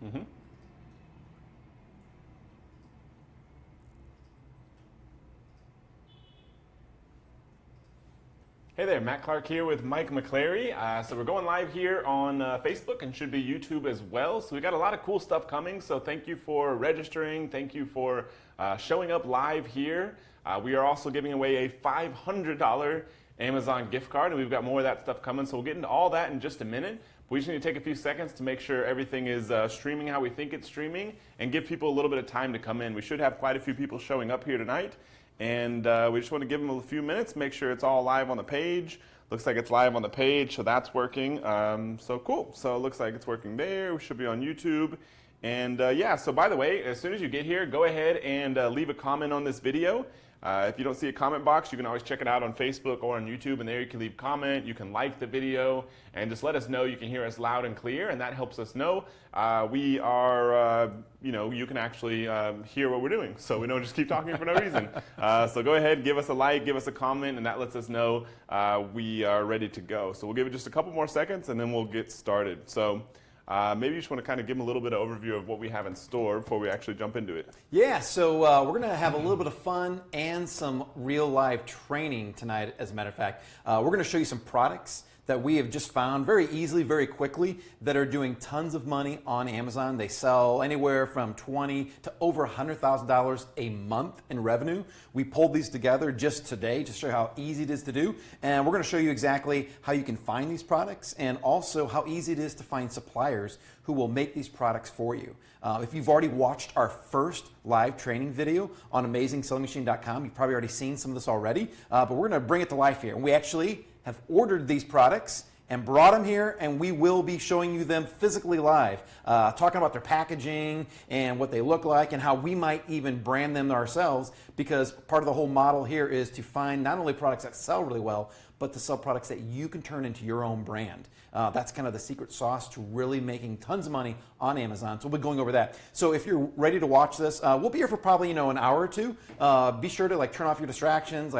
Mm-hmm. Hey there, Matt Clark here with Mike McClary. So we're going live here on Facebook and should be YouTube as well. So we got a lot of cool stuff coming. So thank you for registering. Thank you for showing up live here. We are also giving away a $500 Amazon gift card, and we've got more of that stuff coming. So we'll get into all that in just a minute. We just need to take a few seconds to make sure everything is streaming how we think it's streaming and give people a little bit of time to come in. We should have quite a few people showing up here tonight. And we just want to give them a few minutes, make sure it's all live on the page. Looks like it's live on the page, so that's working. So cool. So it looks like it's working there. We should be on YouTube. And yeah, so by the way, as soon as you get here, go ahead and leave a comment on this video. If you don't see a comment box, you can always check it out on Facebook or on YouTube, and there you can leave a comment, you can like the video, and just let us know you can hear us loud and clear, and that helps us know we are, you can actually hear what we're doing, so we don't just keep talking for no reason. So go ahead, give us a like, give us a comment, and that lets us know we are ready to go. So we'll give it just a couple more seconds, and then we'll get started. So maybe you just want to kind of give them a little bit of overview of what we have in store before we actually jump into it. Yeah, so we're going to have a little bit of fun and some real live training tonight, as a matter of fact. We're going to show you some products that we have just found very easily, very quickly, that are doing tons of money on Amazon. They sell anywhere from $20,000 to over $100,000 a month in revenue. We pulled these together just today to show how easy it is to do. And we're gonna show you exactly how you can find these products and also how easy it is to find suppliers who will make these products for you. If you've already watched our first live training video on AmazingSellingMachine.com, you've probably already seen some of this already, but we're gonna bring it to life here. And we actually have ordered these products and brought them here, and we will be showing you them physically live, talking about their packaging and what they look like and how we might even brand them ourselves, because part of the whole model here is to find not only products that sell really well, but to sell products that you can turn into your own brand. That's kind of the secret sauce to really making tons of money on Amazon. So we'll be going over that. So if you're ready to watch this, we'll be here for probably an hour or two. Be sure to turn off your distractions,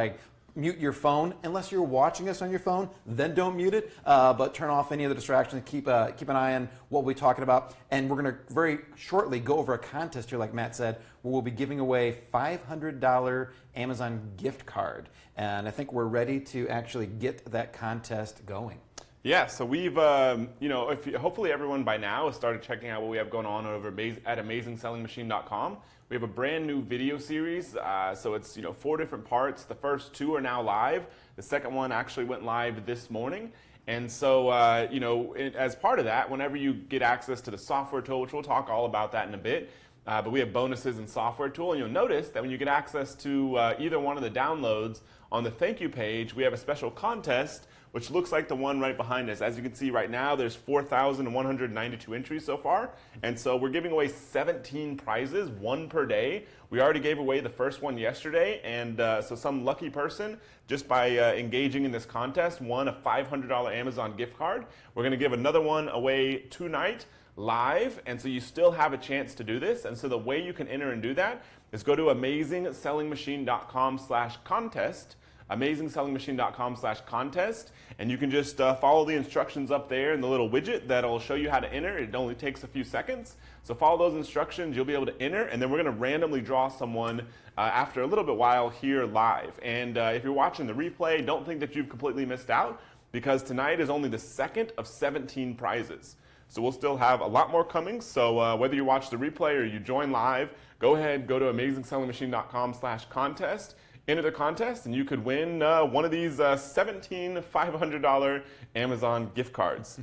mute your phone unless you're watching us on your phone. Then don't mute it, but turn off any of the distractions. Keep an eye on what we're talking about. And we're going to very shortly go over a contest here, like Matt said, where we'll be giving away $500 Amazon gift card. And I think we're ready to actually get that contest going. Yeah, so we've, hopefully everyone by now has started checking out what we have going on over at AmazingSellingMachine.com. We have a brand new video series, so it's 4 different parts. The first 2 are now live. The second one actually went live this morning. And so, as part of that, whenever you get access to the software tool, which we'll talk all about that in a bit, but we have bonuses and software tool, and you'll notice that when you get access to either one of the downloads on the thank you page, we have a special contest which looks like the one right behind us. As you can see right now, there's 4,192 entries so far. And so we're giving away 17 prizes, 1 per day. We already gave away the first one yesterday. And so some lucky person, just by engaging in this contest, won a $500 Amazon gift card. We're going to give another one away tonight live. And so you still have a chance to do this. And so the way you can enter and do that is go to AmazingSellingMachine.com/contest. AmazingSellingMachine.com/contest, and you can just follow the instructions up there in the little widget that'll show you how to enter. It only takes a few seconds. So follow those instructions, you'll be able to enter, and then we're going to randomly draw someone after a little bit while here live. And if you're watching the replay, don't think that you've completely missed out, because tonight is only the second of 17 prizes. So we'll still have a lot more coming. So whether you watch the replay or you join live, go ahead, go to AmazingSellingMachine.com/contest. Enter the contest, and you could win one of these 17 $500 Amazon gift cards.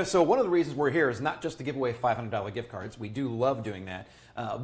So one of the reasons we're here is not just to give away $500 gift cards. We do love doing that,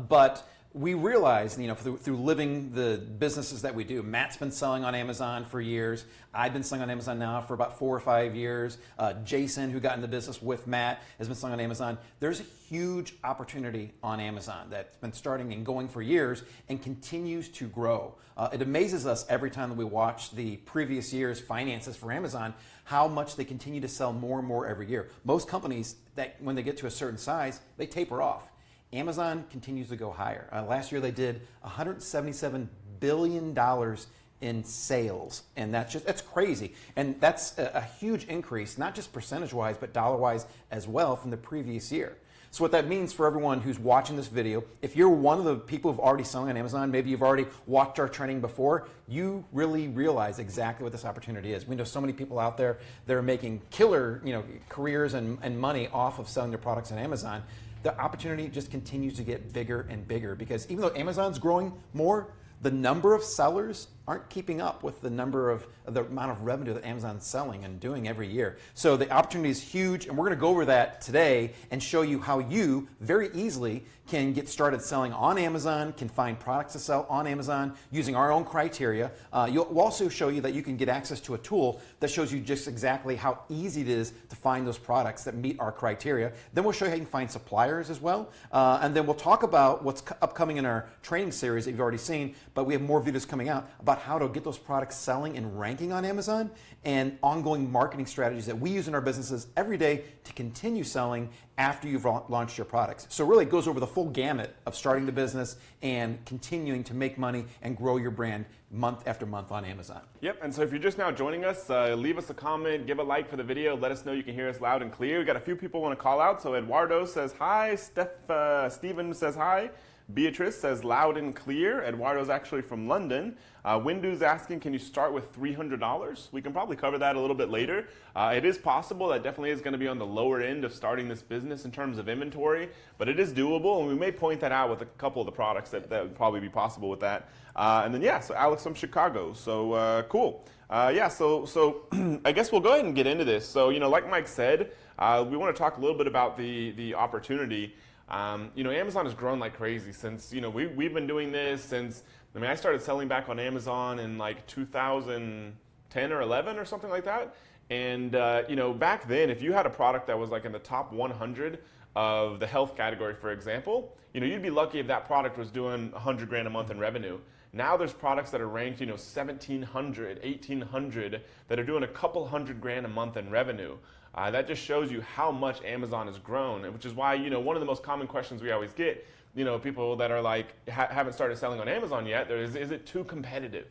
but we realize, through living the businesses that we do, Matt's been selling on Amazon for years. I've been selling on Amazon now for about 4 or 5 years. Jason, who got in the business with Matt, has been selling on Amazon. There's a huge opportunity on Amazon that's been starting and going for years and continues to grow. It amazes us every time that we watch the previous year's finances for Amazon, how much they continue to sell more and more every year. Most companies, that when they get to a certain size, they taper off. Amazon continues to go higher. Last year they did $177 billion in sales, and that's crazy, and that's a huge increase, not just percentage-wise, but dollar-wise as well from the previous year. So what that means for everyone who's watching this video, if you're one of the people who've already selling on Amazon, maybe you've already watched our training before, you really realize exactly what this opportunity is. We know so many people out there that are making killer, careers and money off of selling their products on Amazon. The opportunity just continues to get bigger and bigger because even though Amazon's growing more, the number of sellers aren't keeping up with the amount of revenue that Amazon's selling and doing every year. So the opportunity is huge, and we're going to go over that today and show you how you very easily can get started selling on Amazon, can find products to sell on Amazon using our own criteria. We'll also show you that you can get access to a tool that shows you just exactly how easy it is to find those products that meet our criteria. Then we'll show you how you can find suppliers as well. And then we'll talk about what's upcoming in our training series that you've already seen, but we have more videos coming out about how to get those products selling and ranking on Amazon and ongoing marketing strategies that we use in our businesses every day to continue selling after you've launched your products. So really it goes over the full gamut of starting the business and continuing to make money and grow your brand month after month on Amazon. Yep, and so if you're just now joining us, leave us a comment, give a like for the video, let us know you can hear us loud and clear. We got a few people want to call out. So Eduardo says hi, Stephen says hi. Beatrice says loud and clear. Eduardo's actually from London. Windu's asking, can you start with $300? We can probably cover that a little bit later. It is possible. That definitely is going to be on the lower end of starting this business in terms of inventory, but it is doable, and we may point that out with a couple of the products that would probably be possible with that. And then, so Alex from Chicago. So cool. So I guess we'll go ahead and get into this. So, like Mike said, we want to talk a little bit about the opportunity. Amazon has grown like crazy since, we've been doing this since, I started selling back on Amazon in like 2010 or 11 or something like that. And, back then, if you had a product that was like in the top 100 of the health category, for example, you'd be lucky if that product was doing 100 grand a month in revenue. Now there's products that are ranked, 1,700, 1,800 that are doing a couple hundred grand a month in revenue. That just shows you how much Amazon has grown, which is why, one of the most common questions we always get, people that are like, haven't started selling on Amazon yet, is it too competitive?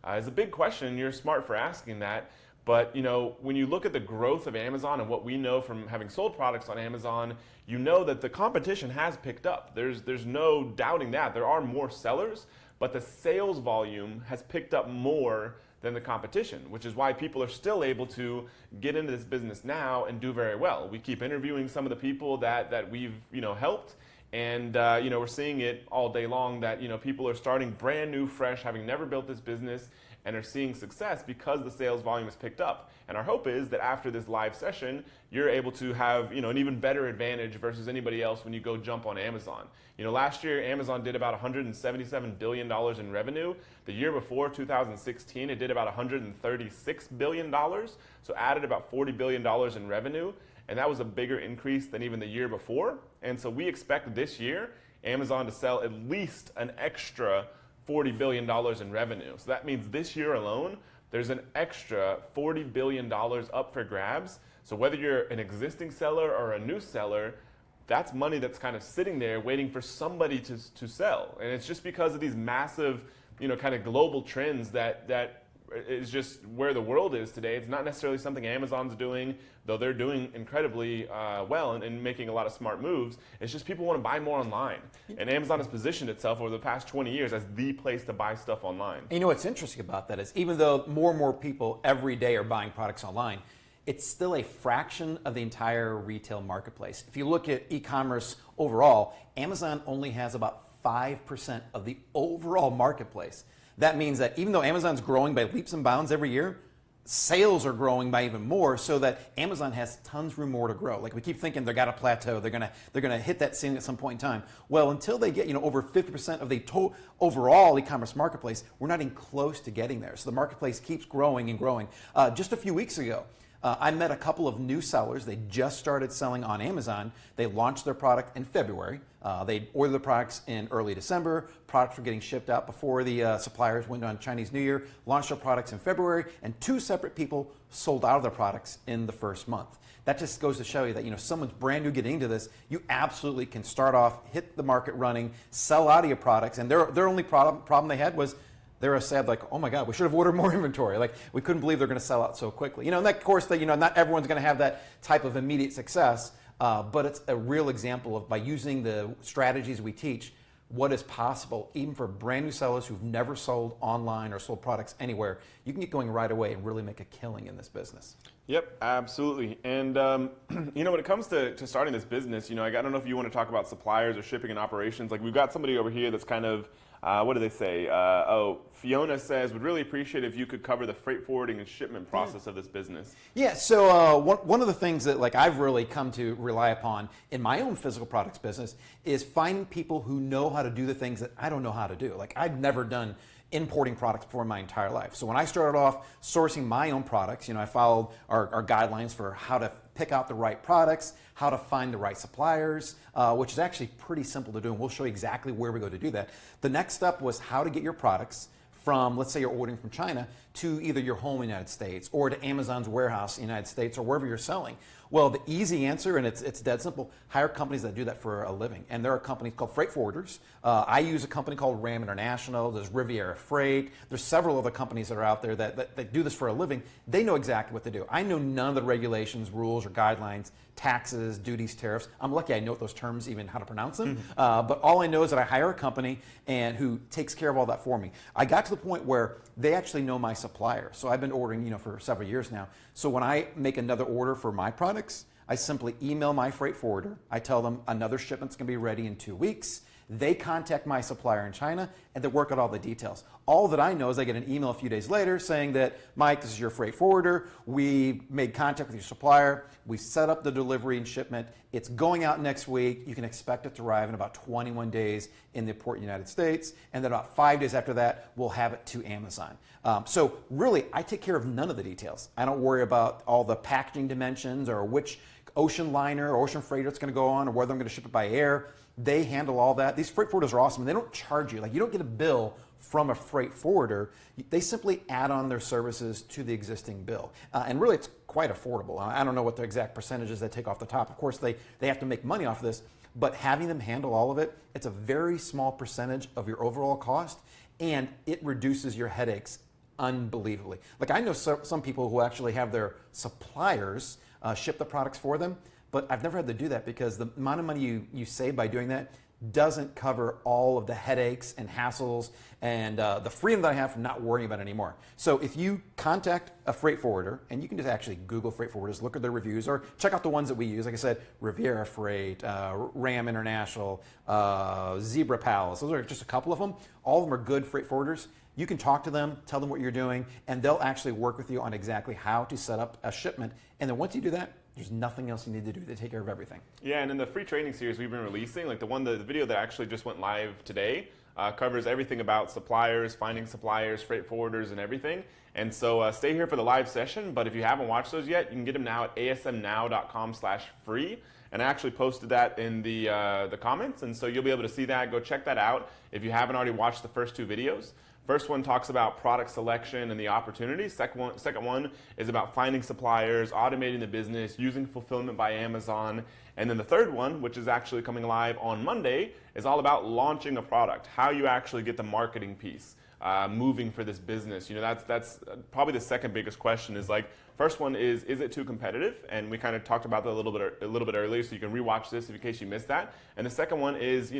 It's a big question. You're smart for asking that. But, when you look at the growth of Amazon and what we know from having sold products on Amazon, you know that the competition has picked up. There's no doubting that. There are more sellers, but the sales volume has picked up more than the competition, which is why people are still able to get into this business now and do very well. We keep interviewing some of the people that we've helped, and we're seeing it all day long that people are starting brand new, fresh, having never built this business, and are seeing success because the sales volume has picked up. And our hope is that after this live session, you're able to have an even better advantage versus anybody else when you go jump on Amazon. Last year Amazon did about $177 billion in revenue. The year before, 2016, it did about $136 billion. So added about $40 billion in revenue. And that was a bigger increase than even the year before. And so we expect this year Amazon to sell at least an extra $40 billion in revenue. So that means this year alone, there's an extra $40 billion up for grabs. So whether you're an existing seller or a new seller, that's money that's kind of sitting there waiting for somebody to sell. And it's just because of these massive, kind of global trends that is just where the world is today. It's not necessarily something Amazon's doing, though they're doing incredibly well and making a lot of smart moves. It's just people want to buy more online. And Amazon has positioned itself over the past 20 years as the place to buy stuff online. And what's interesting about that is even though more and more people every day are buying products online, it's still a fraction of the entire retail marketplace. If you look at e-commerce overall, Amazon only has about 5% of the overall marketplace. That means that even though Amazon's growing by leaps and bounds every year, sales are growing by even more, so that Amazon has tons room more to grow. Like we keep thinking they've got a plateau, they're gonna hit that ceiling at some point in time. Well, until they get over 50% of the overall e-commerce marketplace, we're not even close to getting there. So the marketplace keeps growing and growing. Just a few weeks ago, I met a couple of new sellers. They just started selling on Amazon. They launched their product in February. They ordered the products in early December. Products were getting shipped out before the suppliers went on Chinese New Year. Launched their products in February, and two separate people sold out of their products in the first month. That just goes to show you that someone's brand new getting into this, you absolutely can start off, hit the market running, sell out of your products, and their only problem they had was They were sad, like, oh my God, we should have ordered more inventory. Like, we couldn't believe they're going to sell out so quickly. And of course, that not everyone's going to have that type of immediate success, but it's a real example of, by using the strategies we teach, what is possible, even for brand new sellers who've never sold online or sold products anywhere. You can get going right away and really make a killing in this business. Yep, absolutely. And when it comes to starting this business, I don't know if you want to talk about suppliers or shipping and operations. Like, we've got somebody over here that's kind of, what do they say? Fiona says, would really appreciate if you could cover the freight forwarding and shipment process of this business. Yeah, so one of the things that I've really come to rely upon in my own physical products business is finding people who know how to do the things that I don't know how to do. Like, I've never done importing products before in my entire life. So when I started off sourcing my own products, I followed our guidelines for how to pick out the right products, how to find the right suppliers, which is actually pretty simple to do, and we'll show you exactly where we go to do that. The next step was how to get your products from, let's say you're ordering from China, to either your home in the United States or to Amazon's warehouse in the United States or wherever you're selling. Well, the easy answer, and it's dead simple, hire companies that do that for a living. And there are companies called freight forwarders. I use a company called Ram International. There's Riviera Freight. There's several other companies that are out there that do this for a living. They know exactly what to do. I know none of the regulations, rules, or guidelines, taxes, duties, tariffs. I'm lucky I know those terms, even how to pronounce them. But all I know is that I hire a company and who takes care of all that for me. I got to the point where they actually know my supplier. So I've been ordering, for several years now. So when I make another order for my products, I simply email my freight forwarder. I tell them another shipment's going to be ready in 2 weeks. They contact my supplier in China, and they work out all the details. All that I know is I get an email a few days later saying that, Mike, this is your freight forwarder. We made contact with your supplier. We set up the delivery and shipment. It's going out next week. You can expect it to arrive in about 21 days in the port in the United States. And then about 5 days after that, we'll have it to Amazon. So really, I take care of none of the details. I don't worry about all the packaging dimensions or which ocean liner or ocean freighter it's going to go on or whether I'm going to ship it by air. They handle all that. These freight forwarders are awesome, and they don't charge you. Like, you don't get a bill from a freight forwarder. They simply add on their services to the existing bill. And really, it's quite affordable. I don't know what the exact percentages they take off the top. Of course, they have to make money off of this, but having them handle all of it, it's a very small percentage of your overall cost, and it reduces your headaches unbelievably. Like, I know some people who actually have their suppliers ship the products for them, but I've never had to do that because the amount of money you save by doing that doesn't cover all of the headaches and hassles and the freedom that I have from not worrying about it anymore. So if you contact a freight forwarder, and you can just actually Google freight forwarders, look at their reviews, or check out the ones that we use. Like I said, Riviera Freight, Ram International, Zebra Palace. Those are just a couple of them. All of them are good freight forwarders. You can talk to them, tell them what you're doing, and they'll actually work with you on exactly how to set up a shipment. And then once you do that, there's nothing else you need to do to take care of everything. Yeah, and in the free training series we've been releasing, like the video that actually just went live today, covers everything about suppliers, finding suppliers, freight forwarders, and everything. And so stay here for the live session, but if you haven't watched those yet, you can get them now at asmnow.com/free. And I actually posted that in the comments, and so you'll be able to see that. Go check that out if you haven't already watched the first 2 videos. First one talks about product selection and the opportunities. Second one is about finding suppliers, automating the business, using fulfillment by Amazon. And then the third one, which is actually coming live on Monday, is all about launching a product, how you actually get the marketing piece moving for this business. That's probably the second biggest question. Is like, first one is it too competitive? And we kind of talked about that a little bit earlier, so you can rewatch this in case you missed that. And the second one is,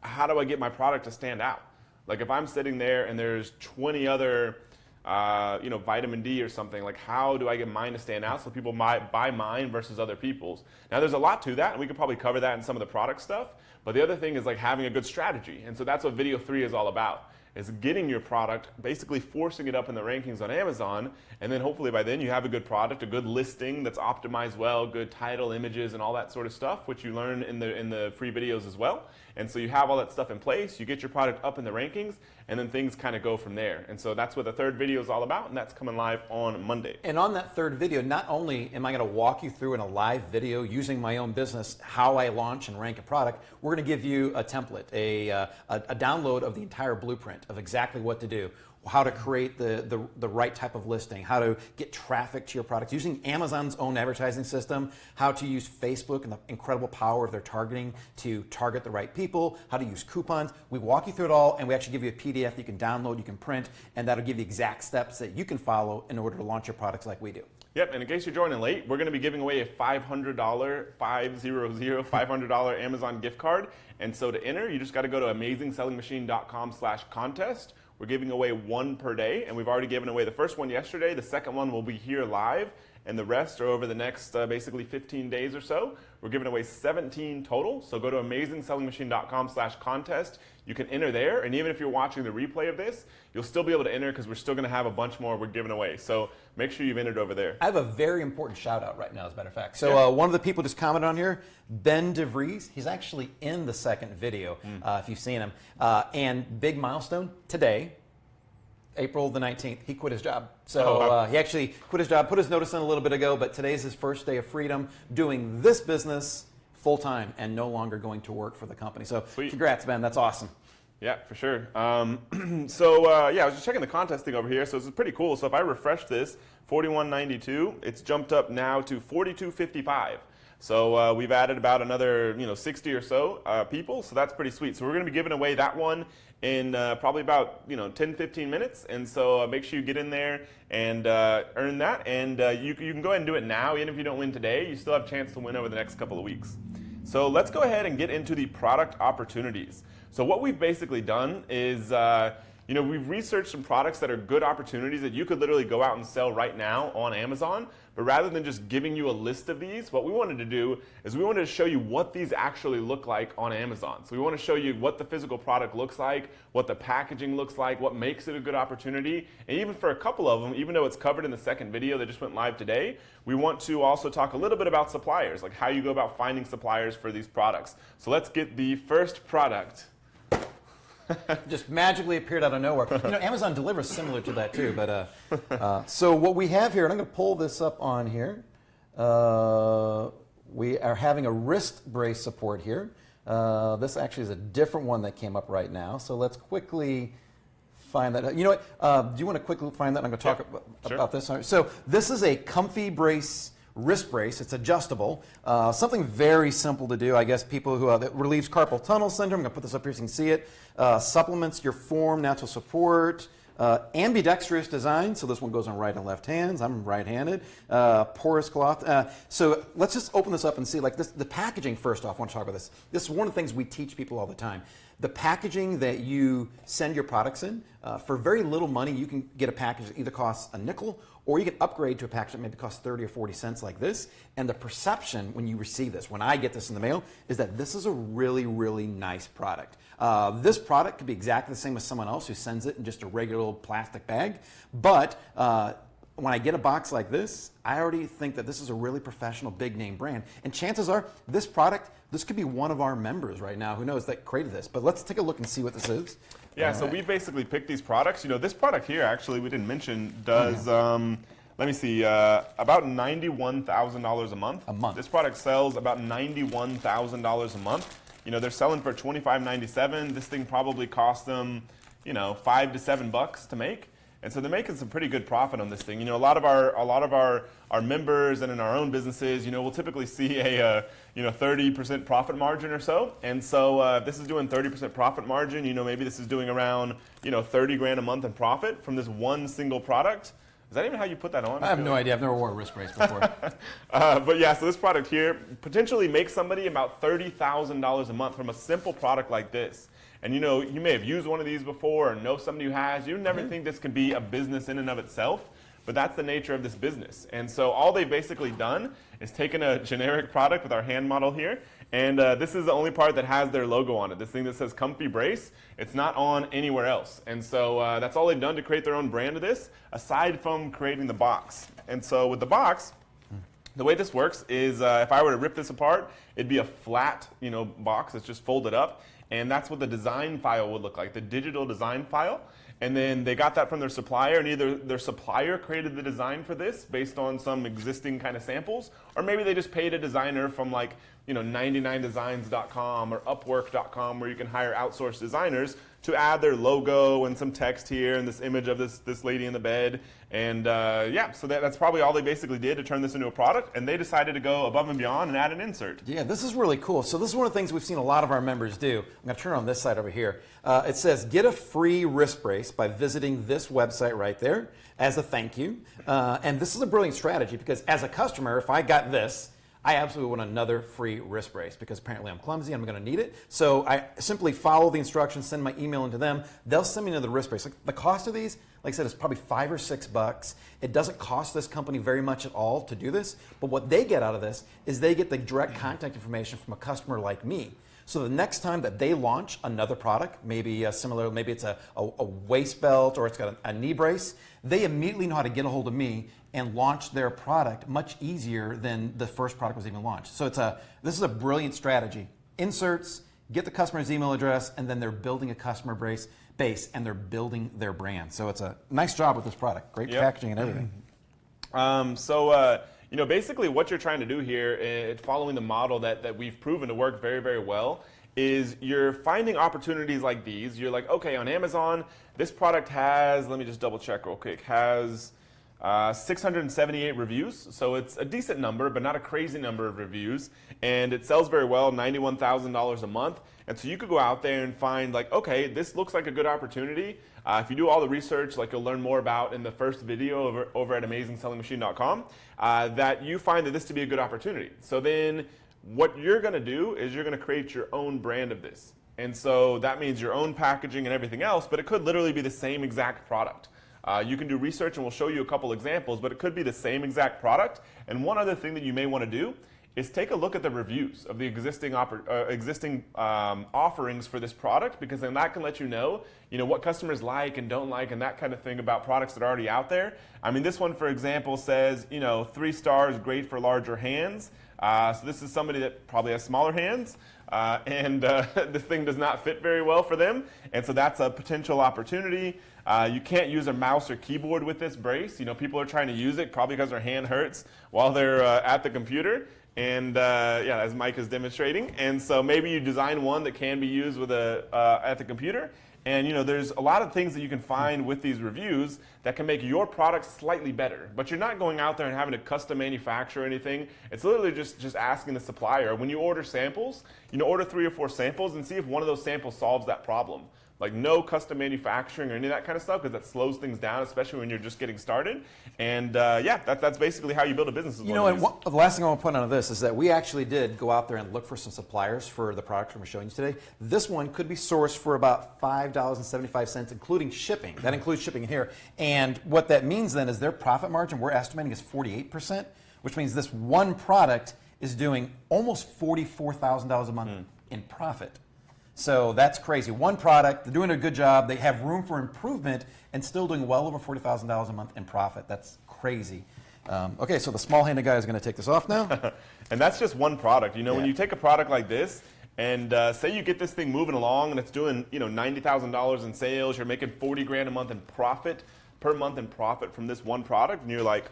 how do I get my product to stand out? Like, if I'm sitting there and there's 20 other, vitamin D or something, like, how do I get mine to stand out so people might buy mine versus other people's? Now, there's a lot to that, and we could probably cover that in some of the product stuff. But the other thing is, like, having a good strategy. And so that's what video 3 is all about, is getting your product, basically forcing it up in the rankings on Amazon, and then hopefully by then you have a good product, a good listing that's optimized well, good title, images, and all that sort of stuff, which you learn in the free videos as well. And so you have all that stuff in place, you get your product up in the rankings, and then things kind of go from there. And so that's what the third video is all about, and that's coming live on Monday. And on that third video, not only am I going to walk you through in a live video using my own business how I launch and rank a product, we're going to give you a template, a download of the entire blueprint of exactly what to do. how to create the right type of listing, how to get traffic to your products, using Amazon's own advertising system, how to use Facebook and the incredible power of their targeting to target the right people, how to use coupons. We walk you through it all, and we actually give you a PDF that you can download, you can print, and that'll give you exact steps that you can follow in order to launch your products like we do. Yep, and in case you're joining late, we're going to be giving away a $500 Amazon gift card. And so to enter, you just got to go to amazingsellingmachine.com/contest. We're giving away one per day, and we've already given away the first one yesterday. The second one will be here live, and the rest are over the next basically 15 days or so. We're giving away 17 total, so go to amazingsellingmachine.com/contest. You can enter there, and even if you're watching the replay of this, you'll still be able to enter because we're still going to have a bunch more we're giving away. So make sure you've entered over there. I have a very important shout out right now, as a matter of fact. So one of the people just commented on here, Ben DeVries. He's actually in the second video, if you've seen him. And big milestone today, April the 19th, he quit his job. So he actually quit his job, put his notice in a little bit ago, but today's his first day of freedom doing this business full-time and no longer going to work for the company. So congrats, Ben. That's awesome. Yeah, for sure. I was just checking the contest thing over here. So this is pretty cool. So if I refresh this, 41.92, it's jumped up now to 42.55. So we've added about another 60 or so people. So that's pretty sweet. So we're going to be giving away that one in probably about 10-15 minutes. And so make sure you get in there and earn that. And you can go ahead and do it now. Even if you don't win today, you still have a chance to win over the next couple of weeks. So let's go ahead and get into the product opportunities. So what we've basically done is we've researched some products that are good opportunities that you could literally go out and sell right now on Amazon. But rather than just giving you a list of these, what we wanted to do is we wanted to show you what these actually look like on Amazon. So we want to show you what the physical product looks like, what the packaging looks like, what makes it a good opportunity. And even for a couple of them, even though it's covered in the second video that just went live today, we want to also talk a little bit about suppliers, like how you go about finding suppliers for these products. So let's get the first product. Just magically appeared out of nowhere. Amazon delivers similar to that too. But so what we have here, and I'm going to pull this up on here. We are having a wrist brace support here. This actually is a different one that came up right now. So let's quickly find that. You know what? Do you want to quickly find that? I'm going to talk about this. So this is a comfy brace. Wrist brace. It's adjustable. Something very simple to do. I guess people who that relieves carpal tunnel syndrome. I'm going to put this up here so you can see it. Supplements your form, natural support. Ambidextrous design. So this one goes on right and left hands. I'm right-handed. Porous cloth. So let's just open this up and see. Like this, the packaging. First off, I want to talk about this. This is one of the things we teach people all the time. The packaging that you send your products in, for very little money, you can get a package that either costs a nickel or you can upgrade to a package that maybe costs 30 or 40 cents like this. And the perception when you receive this, when I get this in the mail, is that this is a really, really nice product. This product could be exactly the same as someone else who sends it in just a regular little plastic bag. But when I get a box like this, I already think that this is a really professional, big name brand. And chances are, this product, this could be one of our members right now, who knows, that created this. But let's take a look and see what this is. Yeah, so we basically picked these products. This product here, actually, we didn't mention, does, let me see, about $91,000 a month. A month. This product sells about $91,000 a month. They're selling for $25.97. This thing probably cost them, $5 to $7 to make. And so they're making some pretty good profit on this thing. A lot of our members and in our own businesses, we'll typically see a 30% profit margin or so. And so if this is doing 30% profit margin, maybe this is doing around 30 grand a month in profit from this one single product. Is that even how you put that on? I have no idea. I've never worn a wrist brace before. But yeah, so this product here potentially makes somebody about $30,000 a month from a simple product like this. And you may have used one of these before or know somebody who has. You never think this could be a business in and of itself, but that's the nature of this business. And so all they've basically done is taken a generic product with our hand model here, and this is the only part that has their logo on it. This thing that says Comfy Brace, it's not on anywhere else. And so that's all they've done to create their own brand of this, aside from creating the box. And so with the box, the way this works is if I were to rip this apart, it'd be a flat box that's just folded up. And that's what the design file would look like, the digital design file. And then they got that from their supplier, and either their supplier created the design for this based on some existing kind of samples, or maybe they just paid a designer from like 99designs.com or Upwork.com, where you can hire outsourced designers to add their logo and some text here and this image of this lady in the bed. And yeah, so that's probably all they basically did to turn this into a product, and they decided to go above and beyond and add an insert. Yeah, this is really cool. So this is one of the things we've seen a lot of our members do. I'm going to turn on this side over here. It says, get a free wrist brace by visiting this website right there as a thank you. And this is a brilliant strategy because as a customer, if I got this, I absolutely want another free wrist brace because apparently I'm clumsy and I'm going to need it. So I simply follow the instructions, send my email into them. They'll send me another wrist brace. Like the cost of these, like I said, is probably $5 or $6. It doesn't cost this company very much at all to do this. But what they get out of this is they get the direct contact information from a customer like me. So the next time that they launch another product, maybe similar, maybe it's a waist belt or it's got a knee brace, they immediately know how to get a hold of me and launch their product much easier than the first product was even launched. So this is a brilliant strategy. Inserts, get the customer's email address, and then they're building a customer base and they're building their brand. So it's a nice job with this product. Great packaging and everything. Basically what you're trying to do here, following the model that we've proven to work very, very well, is you're finding opportunities like these. You're like, okay, on Amazon, this product has, let me just double check real quick, has 678 reviews, so it's a decent number, but not a crazy number of reviews, and it sells very well, $91,000 a month. And so you could go out there and find like, okay, this looks like a good opportunity. If you do all the research, like you'll learn more about in the first video over at AmazingSellingMachine.com, that you find that this to be a good opportunity. So then what you're going to do is you're going to create your own brand of this. And so that means your own packaging and everything else, but it could literally be the same exact product. You can do research and we'll show you a couple examples, but it could be the same exact product. And one other thing that you may want to do is take a look at the reviews of the existing offerings for this product, because then that can let you know what customers like and don't like and that kind of thing about products that are already out there. I mean, this one, for example, says 3 stars, great for larger hands. So this is somebody that probably has smaller hands, and this thing does not fit very well for them, and so that's a potential opportunity. You can't use a mouse or keyboard with this brace. People are trying to use it probably because their hand hurts while they're at the computer. And yeah, as Mike is demonstrating. And so maybe you design one that can be used with at the computer. And there's a lot of things that you can find with these reviews that can make your product slightly better. But you're not going out there and having to custom manufacture anything. It's literally just asking the supplier. When you order samples, order 3 or 4 samples and see if one of those samples solves that problem. Like no custom manufacturing or any of that kind of stuff, because that slows things down, especially when you're just getting started. And yeah, that's basically how you build a business. And the last thing I want to point out of this is that we actually did go out there and look for some suppliers for the product we're showing you today. This one could be sourced for about $5.75, including shipping. That includes shipping here. And what that means then is their profit margin, we're estimating, is 48%, which means this one product is doing almost $44,000 a month in profit. So that's crazy. One product, they're doing a good job. They have room for improvement and still doing well over $40,000 a month in profit. That's crazy. Okay, so the small-handed guy is going to take this off now. And that's just one product. When you take a product like this and say you get this thing moving along and it's doing $90,000 in sales, you're making 40 grand a month in profit, per month in profit from this one product, and you're like,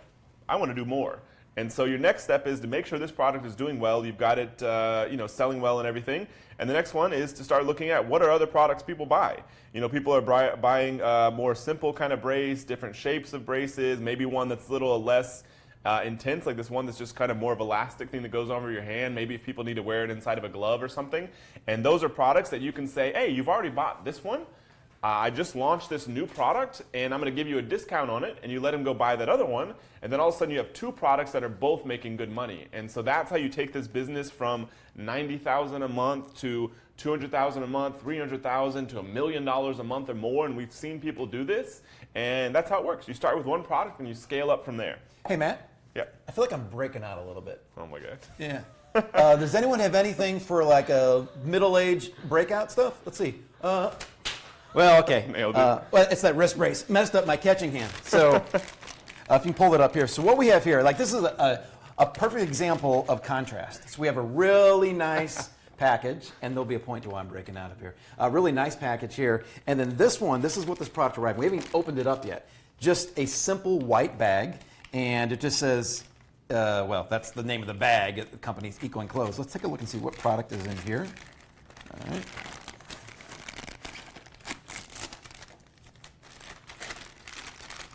I want to do more. And so your next step is to make sure this product is doing well. You've got it, selling well and everything. And the next one is to start looking at what are other products people buy. People are buying more simple kind of brace, different shapes of braces, maybe one that's a little less intense, like this one that's just kind of more of elastic thing that goes over your hand. Maybe if people need to wear it inside of a glove or something. And those are products that you can say, hey, you've already bought this one. I just launched this new product and I'm going to give you a discount on it, and you let them go buy that other one, and then all of a sudden you have 2 products that are both making good money. And so that's how you take this business from $90,000 a month to $200,000 a month, $300,000 to $1 million a month or more, and we've seen people do this, and that's how it works. You start with one product and you scale up from there. Hey Matt. Yeah. I feel like I'm breaking out a little bit. Oh my God. Yeah. Does anyone have anything for like a middle-aged breakout stuff? Let's see. Well, okay. Nailed it. Well, it's that wrist brace. Messed up my catching hand. So if you can pull it up here. So what we have here, like this is a perfect example of contrast. So we have a really nice package, and there'll be a point to why I'm breaking out of here. A really nice package here. And then this one, this is what this product arrived. We haven't even opened it up yet. Just a simple white bag, and it just says, well, that's the name of the bag at the company's Eco Enclosed. Let's take a look and see what product is in here. All right.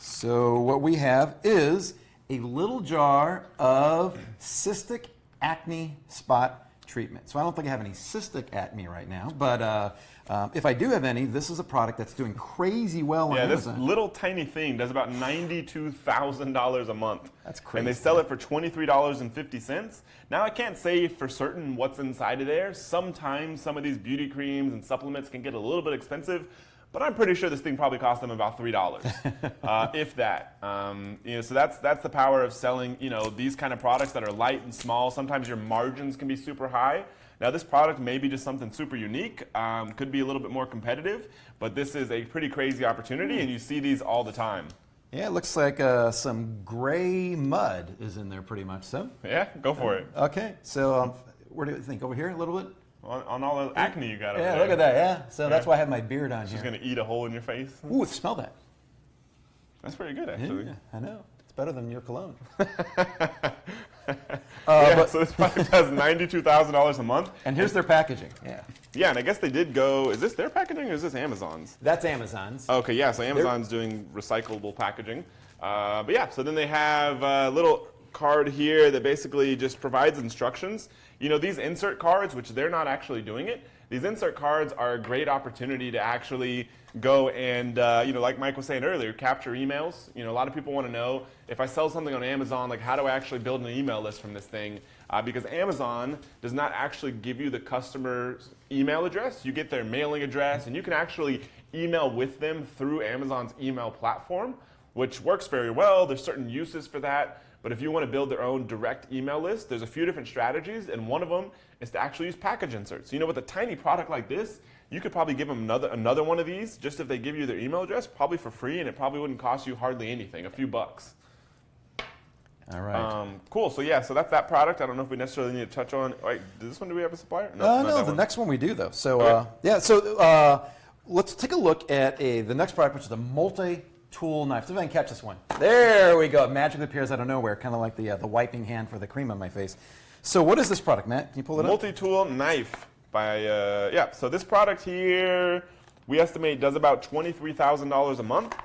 So what we have is a little jar of cystic acne spot treatment. So I don't think I have any cystic acne right now, but if I do have any, this is a product that's doing crazy well on Amazon. This little tiny thing does about $92,000 a month. That's crazy. And they sell it for $23.50. Now I can't say for certain what's inside of there. Sometimes some of these beauty creams and supplements can get a little bit expensive, but I'm pretty sure this thing probably cost them about $3, if that. So that's the power of selling, these kind of products that are light and small. Sometimes your margins can be super high. Now this product may be just something super unique, could be a little bit more competitive, but this is a pretty crazy opportunity, and you see these all the time. Yeah, it looks like some gray mud is in there pretty much. So yeah, go for it. Okay, so where do you think? Over here a little bit? On all the acne you got over there. Yeah, look at that, yeah. So that's why I have my beard on here. She's going to eat a hole in your face. Ooh, smell that. That's pretty good, actually. Yeah, I know. It's better than your cologne. So this product has $92,000 a month. And here's their packaging. Yeah. Yeah, and I guess they did go, is this their packaging or is this Amazon's? That's Amazon's. Okay, yeah, so Amazon's doing recyclable packaging. But yeah, so then they have a little card here that basically just provides instructions. These insert cards, which they're not actually doing it, these insert cards are a great opportunity to actually go and, like Mike was saying earlier, capture emails. A lot of people want to know, if I sell something on Amazon, like how do I actually build an email list from this thing? Because Amazon does not actually give you the customer's email address. You get their mailing address, and you can actually email with them through Amazon's email platform, which works very well. There's certain uses for that. But if you want to build their own direct email list, there's a few different strategies, and one of them is to actually use package inserts. With a tiny product like this, you could probably give them another one of these, just if they give you their email address, probably for free, and it probably wouldn't cost you hardly anything, a few bucks. All right. Cool. So yeah, so that's that product. I don't know if we necessarily need to touch on. Wait, this one, do we have a supplier? No, the next one we do though. So let's take a look at the next product, which is a multi-tool knife. See if I can catch this one. There we go. It magically appears out of nowhere, kind of like the wiping hand for the cream on my face. So what is this product, Matt? Can you pull it up? Multi-tool knife by So this product here, we estimate does about $23,000 a month.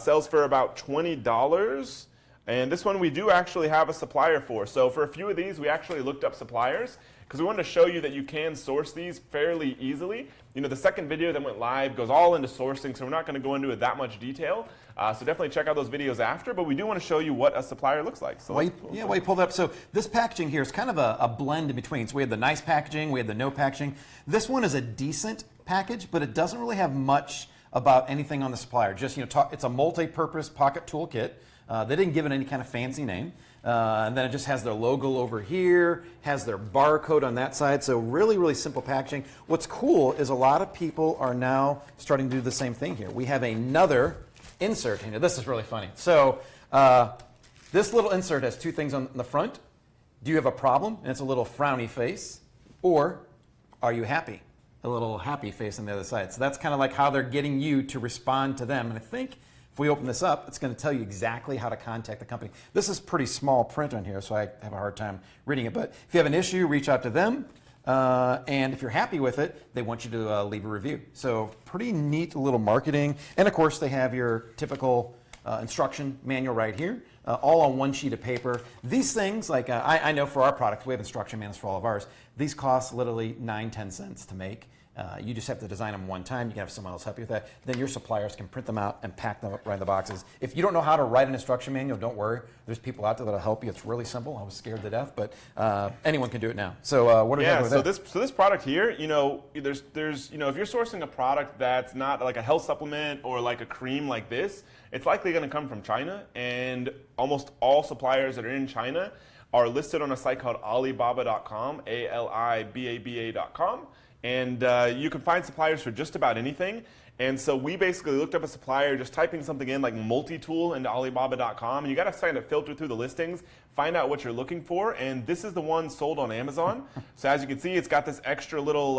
Sells for about $20. And this one we do actually have a supplier for. So for a few of these, we actually looked up suppliers because we wanted to show you that you can source these fairly easily. The second video that went live goes all into sourcing, so we're not going to go into it that much detail. So definitely check out those videos after, but we do want to show you what a supplier looks like. So while you pull that up, so this packaging here is kind of a blend in between. So we have the nice packaging, we have the no packaging. This one is a decent package, but it doesn't really have much about anything on the supplier. Just, it's a multi-purpose pocket tool kit. They didn't give it any kind of fancy name. And then it just has their logo over here, has their barcode on that side. So really, really simple packaging. What's cool is a lot of people are now starting to do the same thing here. We have another insert here. This is really funny. So this little insert has two things on the front. Do you have a problem? And it's a little frowny face. Or are you happy? A little happy face on the other side. So that's kind of like how they're getting you to respond to them. And I think if we open this up, it's going to tell you exactly how to contact the company. This is pretty small print on here, so I have a hard time reading it. But if you have an issue, reach out to them. And if you're happy with it, they want you to leave a review. So pretty neat little marketing. And of course, they have your typical instruction manual right here, all on one sheet of paper. These things, like I know for our product, we have instruction manuals for all of ours. These cost literally 9-10 cents to make. You just have to design them one time. You can have someone else help you with that. Then your suppliers can print them out and pack them up right in the boxes. If you don't know how to write an instruction manual, don't worry. There's people out there that'll help you. It's really simple. I was scared to death, but anyone can do it now. So what do we have with that? So this product here, there's if you're sourcing a product that's not like a health supplement or like a cream like this, it's likely going to come from China, and almost all suppliers that are in China are listed on a site called Alibaba.com, Alibaba.com. And you can find suppliers for just about anything. And so we basically looked up a supplier, just typing something in like multi-tool into Alibaba.com, and you got to kind of filter through the listings, find out what you're looking for, and this is the one sold on Amazon. So as you can see, it's got this extra little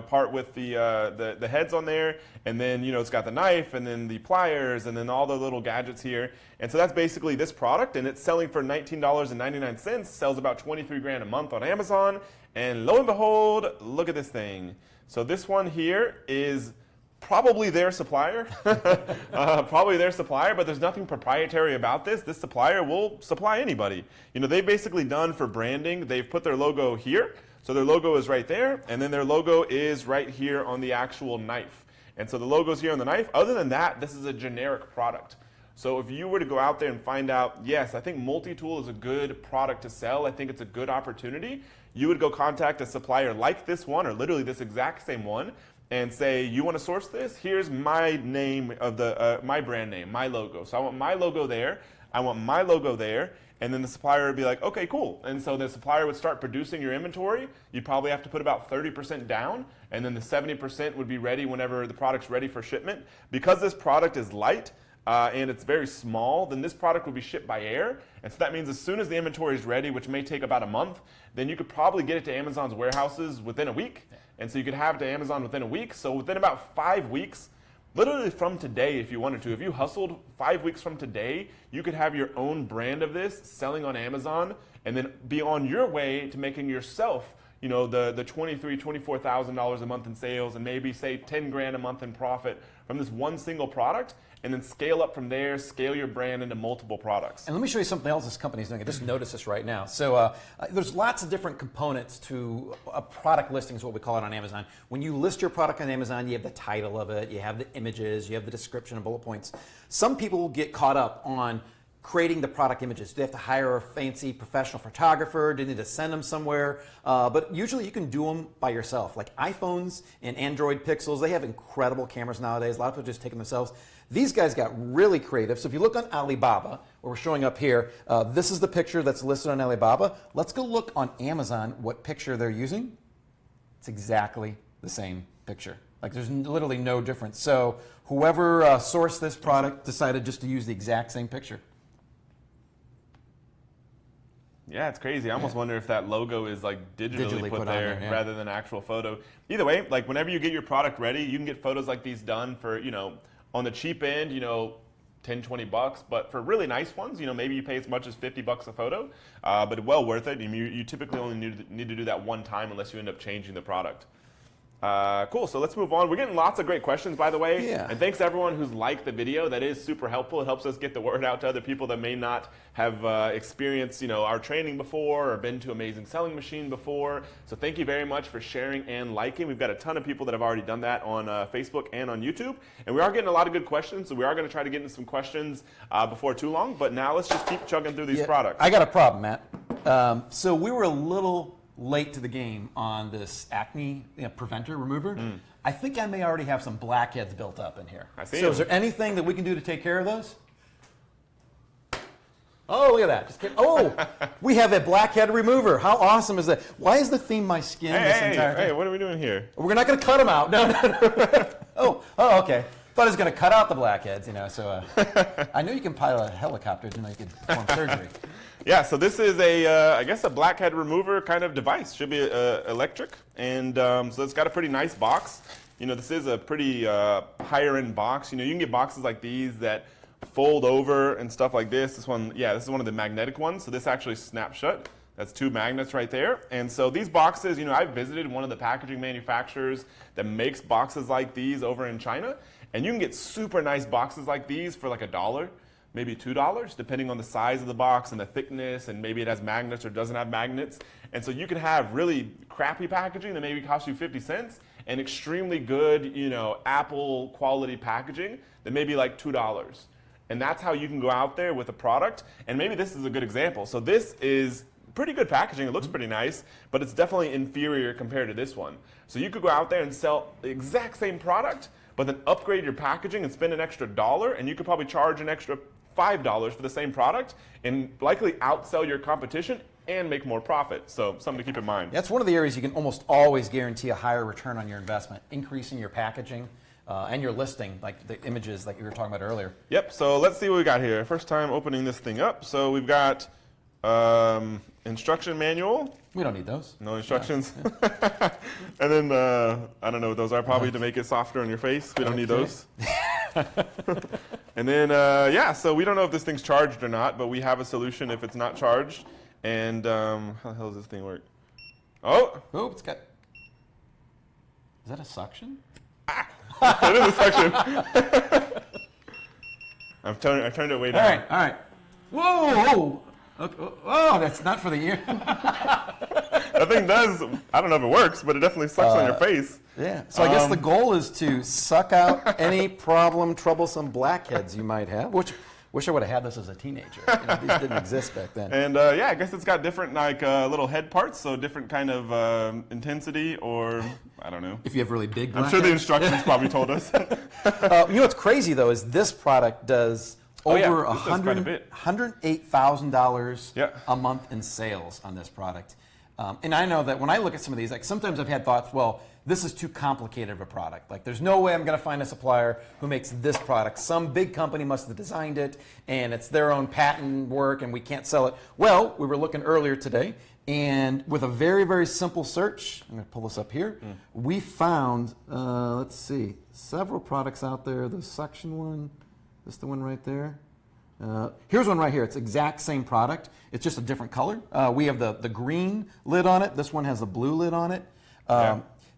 part with the heads on there, and then it's got the knife, and then the pliers, and then all the little gadgets here. And so that's basically this product, and it's selling for $19.99. Sells about 23 grand a month on Amazon, and lo and behold, look at this thing. So this one here is probably their supplier, but there's nothing proprietary about this. This supplier will supply anybody. They've basically done for branding, they've put their logo here. So their logo is right there, and then their logo is right here on the actual knife. And so the logo's here on the knife. Other than that, this is a generic product. So if you were to go out there and find out, yes, I think multi-tool is a good product to sell, I think it's a good opportunity, you would go contact a supplier like this one, or literally this exact same one, and say, you want to source this? Here's my name of my brand name, my logo. So I want my logo there, I want my logo there, and then the supplier would be like, okay, cool. And so the supplier would start producing your inventory. You'd probably have to put about 30% down, and then the 70% would be ready whenever the product's ready for shipment. Because this product is light, and it's very small, then this product will be shipped by air. And so that means as soon as the inventory is ready, which may take about a month, then you could probably get it to Amazon's warehouses within a week. And so you could have it to Amazon within a week. So within about 5 weeks, literally from today, if you wanted to, if you hustled 5 weeks from today, you could have your own brand of this selling on Amazon, and then be on your way to making yourself the $23,000, $24,000 a month in sales, and maybe say 10 grand a month in profit from this one single product, and then scale up from there, scale your brand into multiple products. And let me show you something else this company's doing. I just noticed this right now. So there's lots of different components to a product listing is what we call it on Amazon. When you list your product on Amazon, you have the title of it, you have the images, you have the description and bullet points. Some people will get caught up on creating the product images. They have to hire a fancy professional photographer, they need to send them somewhere, but usually you can do them by yourself. Like iPhones and Android Pixels, they have incredible cameras nowadays. A lot of people just take them themselves. These guys got really creative. So if you look on Alibaba, where we're showing up here, this is the picture that's listed on Alibaba. Let's go look on Amazon what picture they're using. It's exactly the same picture. Like there's literally no difference. So whoever sourced this product decided just to use the exact same picture. Yeah, it's crazy. I almost wonder if that logo is like digitally put there rather than actual photo. Either way, like whenever you get your product ready, you can get photos like these done for, on the cheap end, 10, 20 bucks, but for really nice ones, maybe you pay as much as 50 bucks a photo, but well worth it. I mean, you typically only need to do that one time unless you end up changing the product. Cool, so let's move on. We're getting lots of great questions, by the way. Yeah. And thanks to everyone who's liked the video. That is super helpful. It helps us get the word out to other people that may not have experienced our training before or been to Amazing Selling Machine before. So thank you very much for sharing and liking. We've got a ton of people that have already done that on Facebook and on YouTube. And we are getting a lot of good questions, so we are going to try to get into some questions before too long. But now let's just keep chugging through these products. I got a problem, Matt. So we were a little late to the game on this acne preventer remover. I think I may already have some blackheads built up in here. I see. So is there anything that we can do to take care of those? Oh, look at that. Just kidding. Oh, we have a blackhead remover. How awesome is that? Why is the theme my skin this entire time? Hey, what are we doing here? We're not going to cut them out. No. Oh, okay. Thought I was going to cut out the blackheads, so I know you can pilot helicopters and you can perform surgery. Yeah, so this is I guess a blackhead remover kind of device. Should be electric, and so it's got a pretty nice box. This is a pretty higher end box. You can get boxes like these that fold over and stuff like this. This is one of the magnetic ones. So this actually snaps shut. That's 2 magnets right there. And so these boxes, I've visited one of the packaging manufacturers that makes boxes like these over in China, and you can get super nice boxes like these for like $1. Maybe $2, depending on the size of the box and the thickness, and maybe it has magnets or doesn't have magnets. And so you can have really crappy packaging that maybe costs you 50 cents and extremely good, Apple quality packaging that may be like $2. And that's how you can go out there with a product. And maybe this is a good example. So this is pretty good packaging. It looks pretty nice, but it's definitely inferior compared to this one. So you could go out there and sell the exact same product, but then upgrade your packaging and spend an extra $1, and you could probably charge an extra $5 for the same product and likely outsell your competition and make more profit. So something to keep in mind. That's one of the areas you can almost always guarantee a higher return on your investment, increasing your packaging. and your listing, like the images like you were talking about earlier. Yep, so let's see what we got here. First time opening this thing up. So we've got instruction manual. We don't need those. No instructions. Yeah. And then, I don't know what those are, probably to make it softer on your face. We don't need those. And then, yeah, so we don't know if this thing's charged or not, but we have a solution if it's not charged. And how the hell does this thing work? Oh! Oh, it's got... Is that a suction? It is a suction. I've turned it way down. All right. Whoa! Oh, that's not for the ear. That thing does, I don't know if it works, but it definitely sucks on your face. Yeah. So I guess the goal is to suck out any troublesome blackheads you might have. Wish I would have had this as a teenager. These didn't exist back then. And yeah, I guess it's got different like little head parts, so different kind of intensity, or I don't know. If you have really big blackheads. I'm sure the instructions probably told us. What's crazy though is this product does over $108,000 a month in sales on this product. And I know that when I look at some of these, like sometimes I've had thoughts, well, this is too complicated of a product. Like there's no way I'm going to find a supplier who makes this product. Some big company must have designed it and it's their own patent work and we can't sell it. Well, we were looking earlier today and with a very, very simple search, I'm going to pull this up here, we found, let's see, several products out there. The suction one, this is the one right there. Here's one right here. It's the exact same product. It's just a different color. We have the green lid on it. This one has a blue lid on it.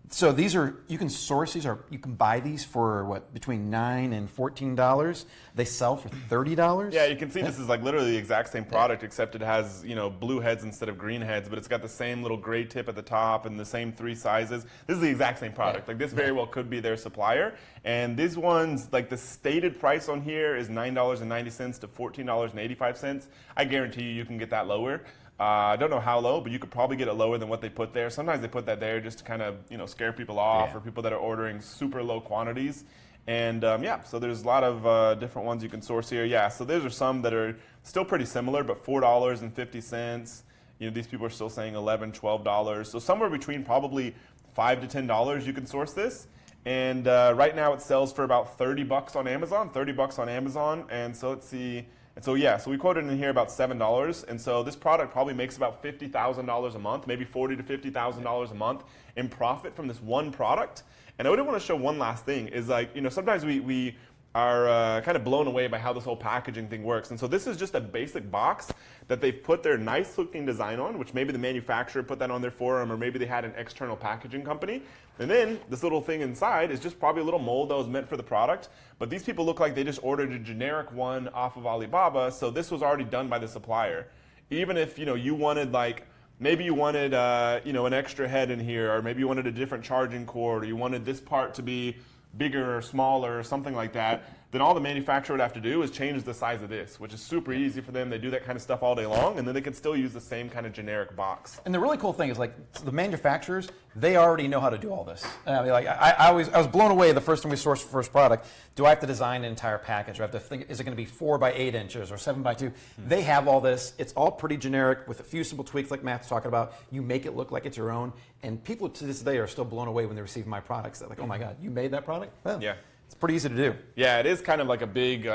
So these are, you can source these, or you can buy these for what, between $9 and $14. They sell for $30. Yeah, you can see this is like literally the exact same product, except it has, blue heads instead of green heads, but it's got the same little gray tip at the top and the same 3 sizes. This is the exact same product. Like this very well could be their supplier. And these ones, like the stated price on here is $9.90 to $14.85. I guarantee you can get that lower. I don't know how low, but you could probably get it lower than what they put there. Sometimes they put that there just to kind of, scare people off or people that are ordering super low quantities. And yeah, so there's a lot of different ones you can source here. Yeah, so those are some that are still pretty similar, but $4.50. These people are still saying $11, $12. So somewhere between probably $5 to $10 you can source this. And right now it sells for about $30 on Amazon, $30 on Amazon. And so let's see. And so yeah, so we quoted in here about $7, and so this product probably makes about $50,000 a month, maybe $40,000 to $50,000 a month in profit from this one product. And I did want to show one last thing is like, sometimes we are kind of blown away by how this whole packaging thing works. And so this is just a basic box that they've put their nice looking design on, which maybe the manufacturer put that on their forum, or maybe they had an external packaging company. And then this little thing inside is just probably a little mold that was meant for the product. But these people look like they just ordered a generic one off of Alibaba, so this was already done by the supplier. Even if you wanted like, maybe you wanted an extra head in here, or maybe you wanted a different charging cord, or you wanted this part to be bigger or smaller or something like that, then all the manufacturer would have to do is change the size of this, which is super easy for them. They do that kind of stuff all day long, and then they can still use the same kind of generic box. And the really cool thing is, like, the manufacturers, they already know how to do all this. I was blown away the first time we sourced the first product. Do I have to design an entire package? Do I have to think, is it going to be 4 by 8 inches or 7 by 2? They have all this. It's all pretty generic with a few simple tweaks like Matt's talking about. You make it look like it's your own. And people to this day are still blown away when they receive my products. They're like, oh my God, you made that product? Well, yeah. It's pretty easy to do. Yeah, it is kind of like a big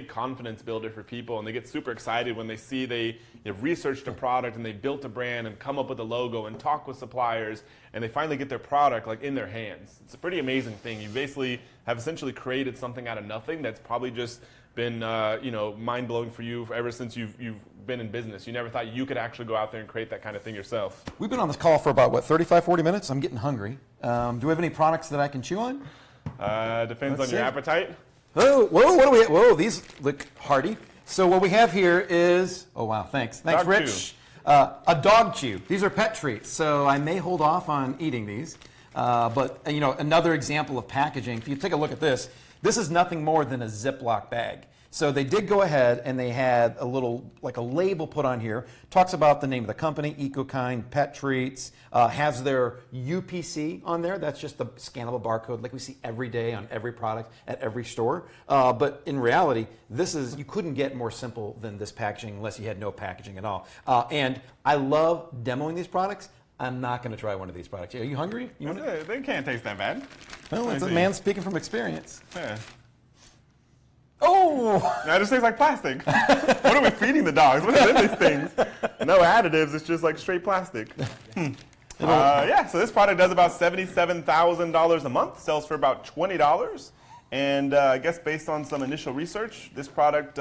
confidence builder for people, and they get super excited when they see they've researched a product and they built a brand and come up with a logo and talk with suppliers, and they finally get their product like in their hands. It's a pretty amazing thing. You basically have essentially created something out of nothing that's probably just been mind-blowing for you ever since you've been in business. You never thought you could actually go out there and create that kind of thing yourself. We've been on this call for about, 35, 40 minutes? I'm getting hungry. Do we have any products that I can chew on? Depends on your appetite. Oh, whoa, what do we have? Whoa, these look hearty. So what we have here is, oh wow, thanks, dog Rich. A dog chew. These are pet treats, so I may hold off on eating these. But another example of packaging, if you take a look at this, this is nothing more than a Ziploc bag. So they did go ahead and they had a little, like a label put on here, talks about the name of the company, EcoKind Pet Treats, has their UPC on there. That's just the scannable barcode like we see every day on every product at every store. But in reality, you couldn't get more simple than this packaging unless you had no packaging at all. And I love demoing these products. I'm not going to try one of these products. Are you hungry? They can't taste that bad. Well, it's a man speaking from experience. Yeah. Oh! Now, it just tastes like plastic. What are we feeding the dogs? What is in these things? No additives. It's just like straight plastic. Yeah, so this product does about $77,000 a month, sells for about $20. And I guess based on some initial research, this product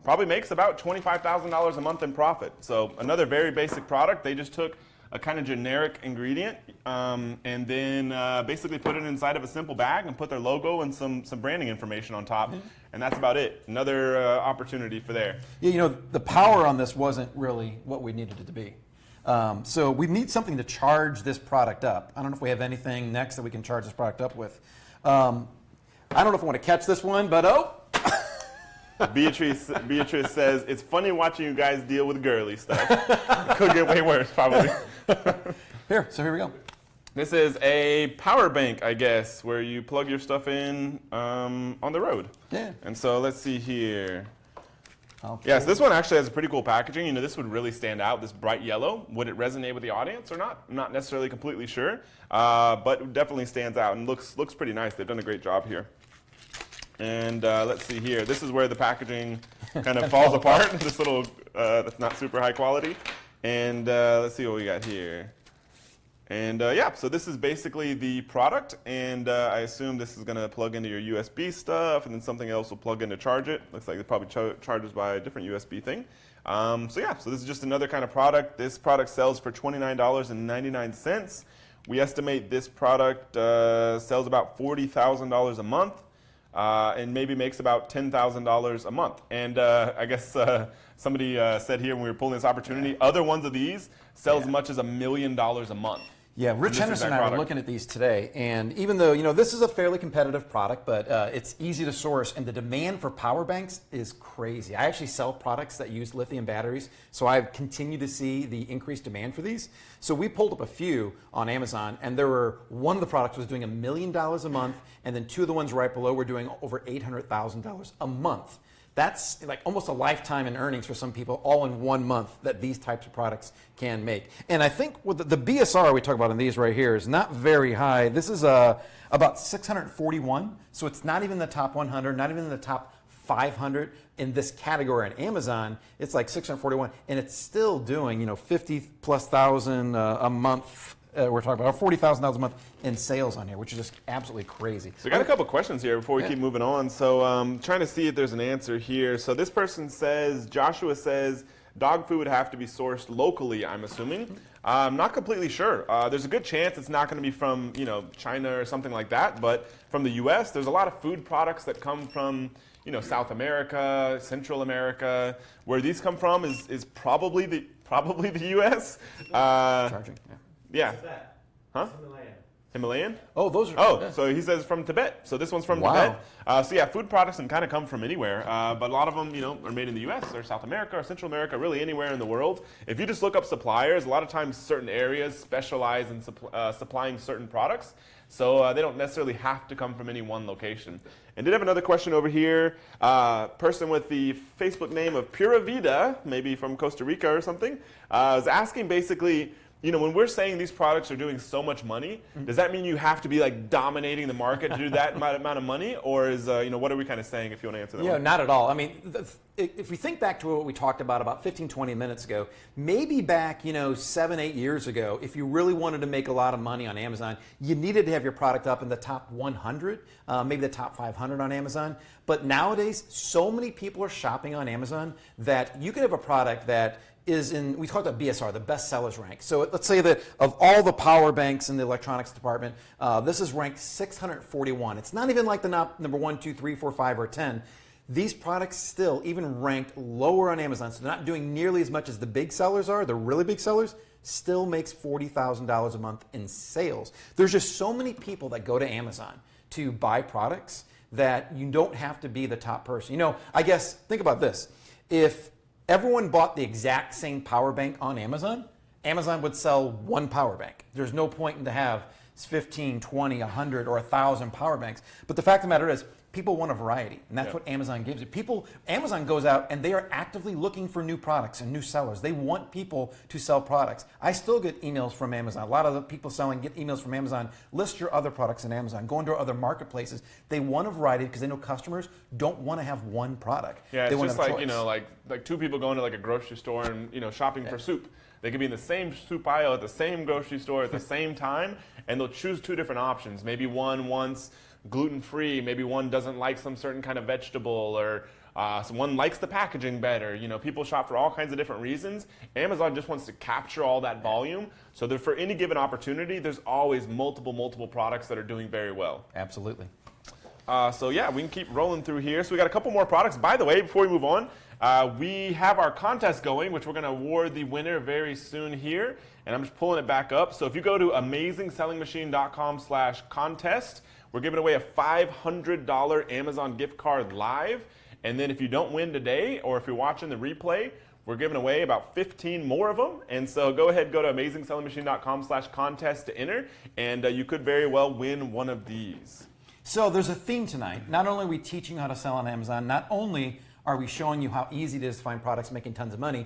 probably makes about $25,000 a month in profit. So another very basic product. They just took a kind of generic ingredient and then basically put it inside of a simple bag and put their logo and some branding information on top. And that's about it. Another opportunity for there. Yeah, you know, the power on this wasn't really what we needed it to be. So we need something to charge this product up. I don't know if we have anything next that we can charge this product up with. I don't know if I want to catch this one, but oh. Beatrice says, it's funny watching you guys deal with girly stuff. It could get way worse, probably. Here we go. This is a power bank, I guess, where you plug your stuff in on the road. Yeah. And so let's see here. Yes, this one actually has a pretty cool packaging. You know, this would really stand out, this bright yellow. Would it resonate with the audience or not? I'm not necessarily completely sure, but it definitely stands out and looks pretty nice. They've done a great job here. And let's see here. This is where the packaging kind of falls apart. This little, that's not super high quality. And let's see what we got here. And yeah, so this is basically the product. And I assume this is going to plug into your USB stuff, and then something else will plug in to charge it. Looks like it probably charges by a different USB thing. So yeah, so this is just another kind of product. This product sells for $29.99. We estimate this product sells about $40,000 a month. And maybe makes about $10,000 a month. And I guess somebody said here when we were pulling this opportunity, other ones of these sell as much as $1 million a month. Yeah, Rich Henderson and I were looking at these today, and even though, you know, this is a fairly competitive product, but it's easy to source, and the demand for power banks is crazy. I actually sell products that use lithium batteries, so I've continued to see the increased demand for these. So we pulled up a few on Amazon, and one of the products was doing $1 million a month, and then two of the ones right below were doing over $800,000 a month. That's like almost a lifetime in earnings for some people, all in 1 month, that these types of products can make. And I think with the BSR we talk about in these right here is not very high. This is about 641, so it's not even the top 100, not even in the top 500 in this category on Amazon. It's like 641, and it's still doing, you know, 50,000+ a month. We're talking about $40,000 a month in sales on here, which is just absolutely crazy. So we got a couple questions here before we keep moving on. So trying to see if there's an answer here. So this person says, Joshua says, dog food would have to be sourced locally, I'm assuming. I'm not completely sure. There's a good chance it's not going to be from, you know, China or something like that, but from the U.S. There's a lot of food products that come from, you know, South America, Central America. Where these come from is probably the U.S. Charging, yeah. Yeah. That? Huh? Himalayan? Oh, those are. Oh, yeah. so he says from Tibet. So this one's from Tibet. So yeah, food products can kind of come from anywhere, but a lot of them, you know, are made in the U.S. or South America or Central America, really anywhere in the world. If you just look up suppliers, a lot of times certain areas specialize in supplying certain products, so they don't necessarily have to come from any one location. And did have another question over here. Person with the Facebook name of Pura Vida, maybe from Costa Rica or something, was asking basically, you know, when we're saying these products are doing so much money, does that mean you have to be like dominating the market to do that amount of money? Or is, you know, what are we kind of saying if you want to answer that? Yeah, one? not at all. I mean, if we think back to what we talked about 15, 20 minutes ago, maybe back, you know, 7, 8 years ago, if you really wanted to make a lot of money on Amazon, you needed to have your product up in the top 100, maybe the top 500 on Amazon. But nowadays, so many people are shopping on Amazon that you could have a product that is in, we talked about BSR, the best sellers rank. So let's say that of all the power banks in the electronics department, this is ranked 641. It's not even like the number 1, 2, 3, 4, 5, or 10. These products still even ranked lower on Amazon, so they're not doing nearly as much as the big sellers are, the really big sellers, still makes $40,000 a month in sales. There's just so many people that go to Amazon to buy products that you don't have to be the top person. You know, I guess, think about this. If everyone bought the exact same power bank on Amazon, Amazon would sell one power bank. There's no point in to have 15, 20, 100, or 1,000 power banks. But the fact of the matter is, people want a variety, and that's what Amazon gives you. Amazon goes out and they are actively looking for new products and new sellers. They want people to sell products. I still get emails from Amazon. A lot of the people selling get emails from Amazon. List your other products in Amazon. Go into other marketplaces. They want a variety because they know customers don't want to have one product. Yeah, they it's want just to have like, choice. like two people going to like a grocery store and, shopping for soup. They could be in the same soup aisle at the same grocery store at the same time, and they'll choose two different options. Maybe one wants gluten-free, maybe one doesn't like some certain kind of vegetable, or someone likes the packaging better. People shop for all kinds of different reasons. Amazon just wants to capture all that volume, so that for any given opportunity, there's always multiple products that are doing very well. Absolutely. So yeah, we can keep rolling through here. So we got a couple more products. By the way, before we move on, we have our contest going, which we're going to award the winner very soon here. And I'm just pulling it back up. So if you go to AmazingSellingMachine.com/contest, we're giving away a $500 Amazon gift card live. And then if you don't win today, or if you're watching the replay, we're giving away about 15 more of them. And so go ahead, go to AmazingSellingMachine.com/contest to enter. And you could very well win one of these. So there's a theme tonight. Not only are we teaching you how to sell on Amazon, not only are we showing you how easy it is to find products making tons of money,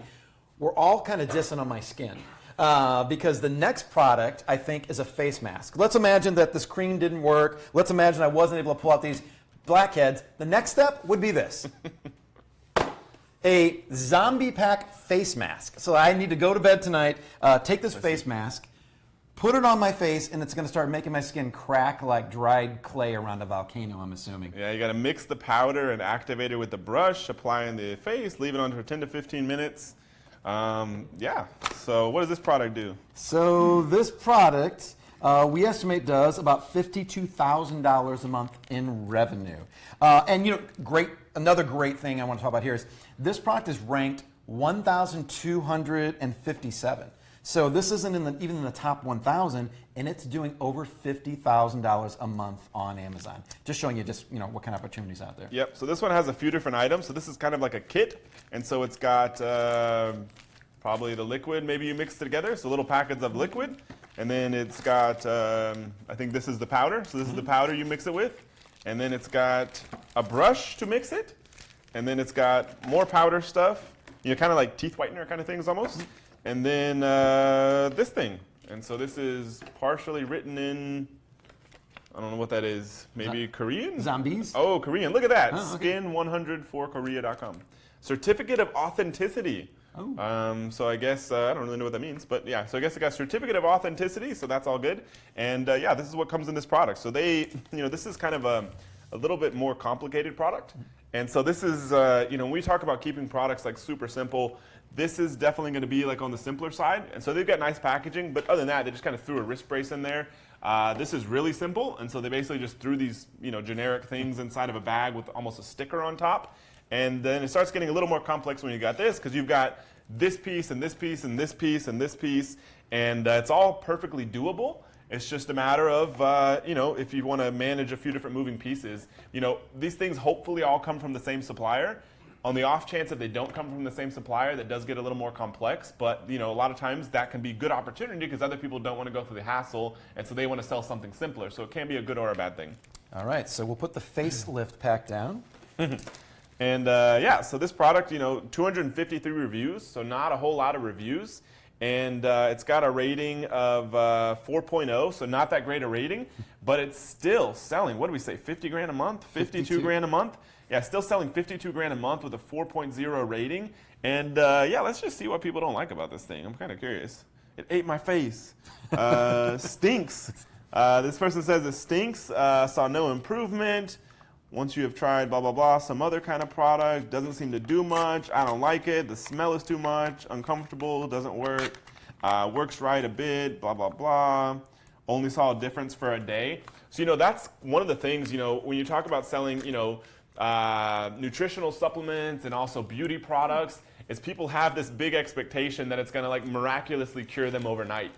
we're all kind of dissing on my skin. Because the next product, I think, is a face mask. Let's imagine that the screen didn't work. Let's imagine I wasn't able to pull out these blackheads. The next step would be this. A zombie pack face mask. So I need to go to bed tonight, take this face mask, put it on my face, and it's going to start making my skin crack like dried clay around a volcano, I'm assuming. Yeah, you got to mix the powder and activate it with the brush, apply in the face, leave it on for 10 to 15 minutes. Yeah, so what does this product do? So this product, we estimate, does about $52,000 a month in revenue. And another great thing I want to talk about here is this product is ranked 1,257. So this isn't even in the top 1,000, and it's doing over $50,000 a month on Amazon. Just showing you what kind of opportunities out there. Yep, so this one has a few different items. So this is kind of like a kit, and so it's got probably the liquid, maybe you mix it together, so little packets of liquid. And then it's got, I think this is the powder. So this is the powder you mix it with. And then it's got a brush to mix it. And then it's got more powder stuff, kind of like teeth whitener kind of things almost. And then this thing. And so this is partially written in, I don't know what that is, maybe Korean? Zombies? Oh, Korean. Look at that. Oh, okay. Skin100forkorea.com. Certificate of authenticity. Oh. So I guess, I don't really know what that means, but yeah, so I guess it got certificate of authenticity, so that's all good. And yeah, this is what comes in this product. So this is kind of a little bit more complicated product. And so this is, when we talk about keeping products like super simple, this is definitely going to be like on the simpler side. And so they've got nice packaging, but other than that, they just kind of threw a wrist brace in there. This is really simple, and so they basically just threw these, generic things inside of a bag with almost a sticker on top. And then it starts getting a little more complex when you got this, because you've got this piece and this piece and this piece and this piece, and it's all perfectly doable. It's just a matter of, if you want to manage a few different moving pieces. These things hopefully all come from the same supplier. On the off chance that they don't come from the same supplier, that does get a little more complex, but a lot of times that can be good opportunity because other people don't want to go through the hassle, and so they want to sell something simpler. So it can be a good or a bad thing. All right, so we'll put the facelift pack down. And yeah, so this product, 253 reviews, so not a whole lot of reviews. And it's got a rating of 4.0, so not that great a rating, but it's still selling, what do we say, 50 grand a month? 52 grand a month? Yeah, still selling 52 grand a month with a 4.0 rating. And yeah, let's just see what people don't like about this thing. I'm kind of curious. It ate my face. Stinks. This person says it stinks, saw no improvement. Once you have tried blah, blah, blah, some other kind of product, doesn't seem to do much, I don't like it, the smell is too much, uncomfortable, doesn't work, works right a bit, blah, blah, blah, only saw a difference for a day. So, that's one of the things, when you talk about selling, nutritional supplements and also beauty products, is people have this big expectation that it's going to like miraculously cure them overnight.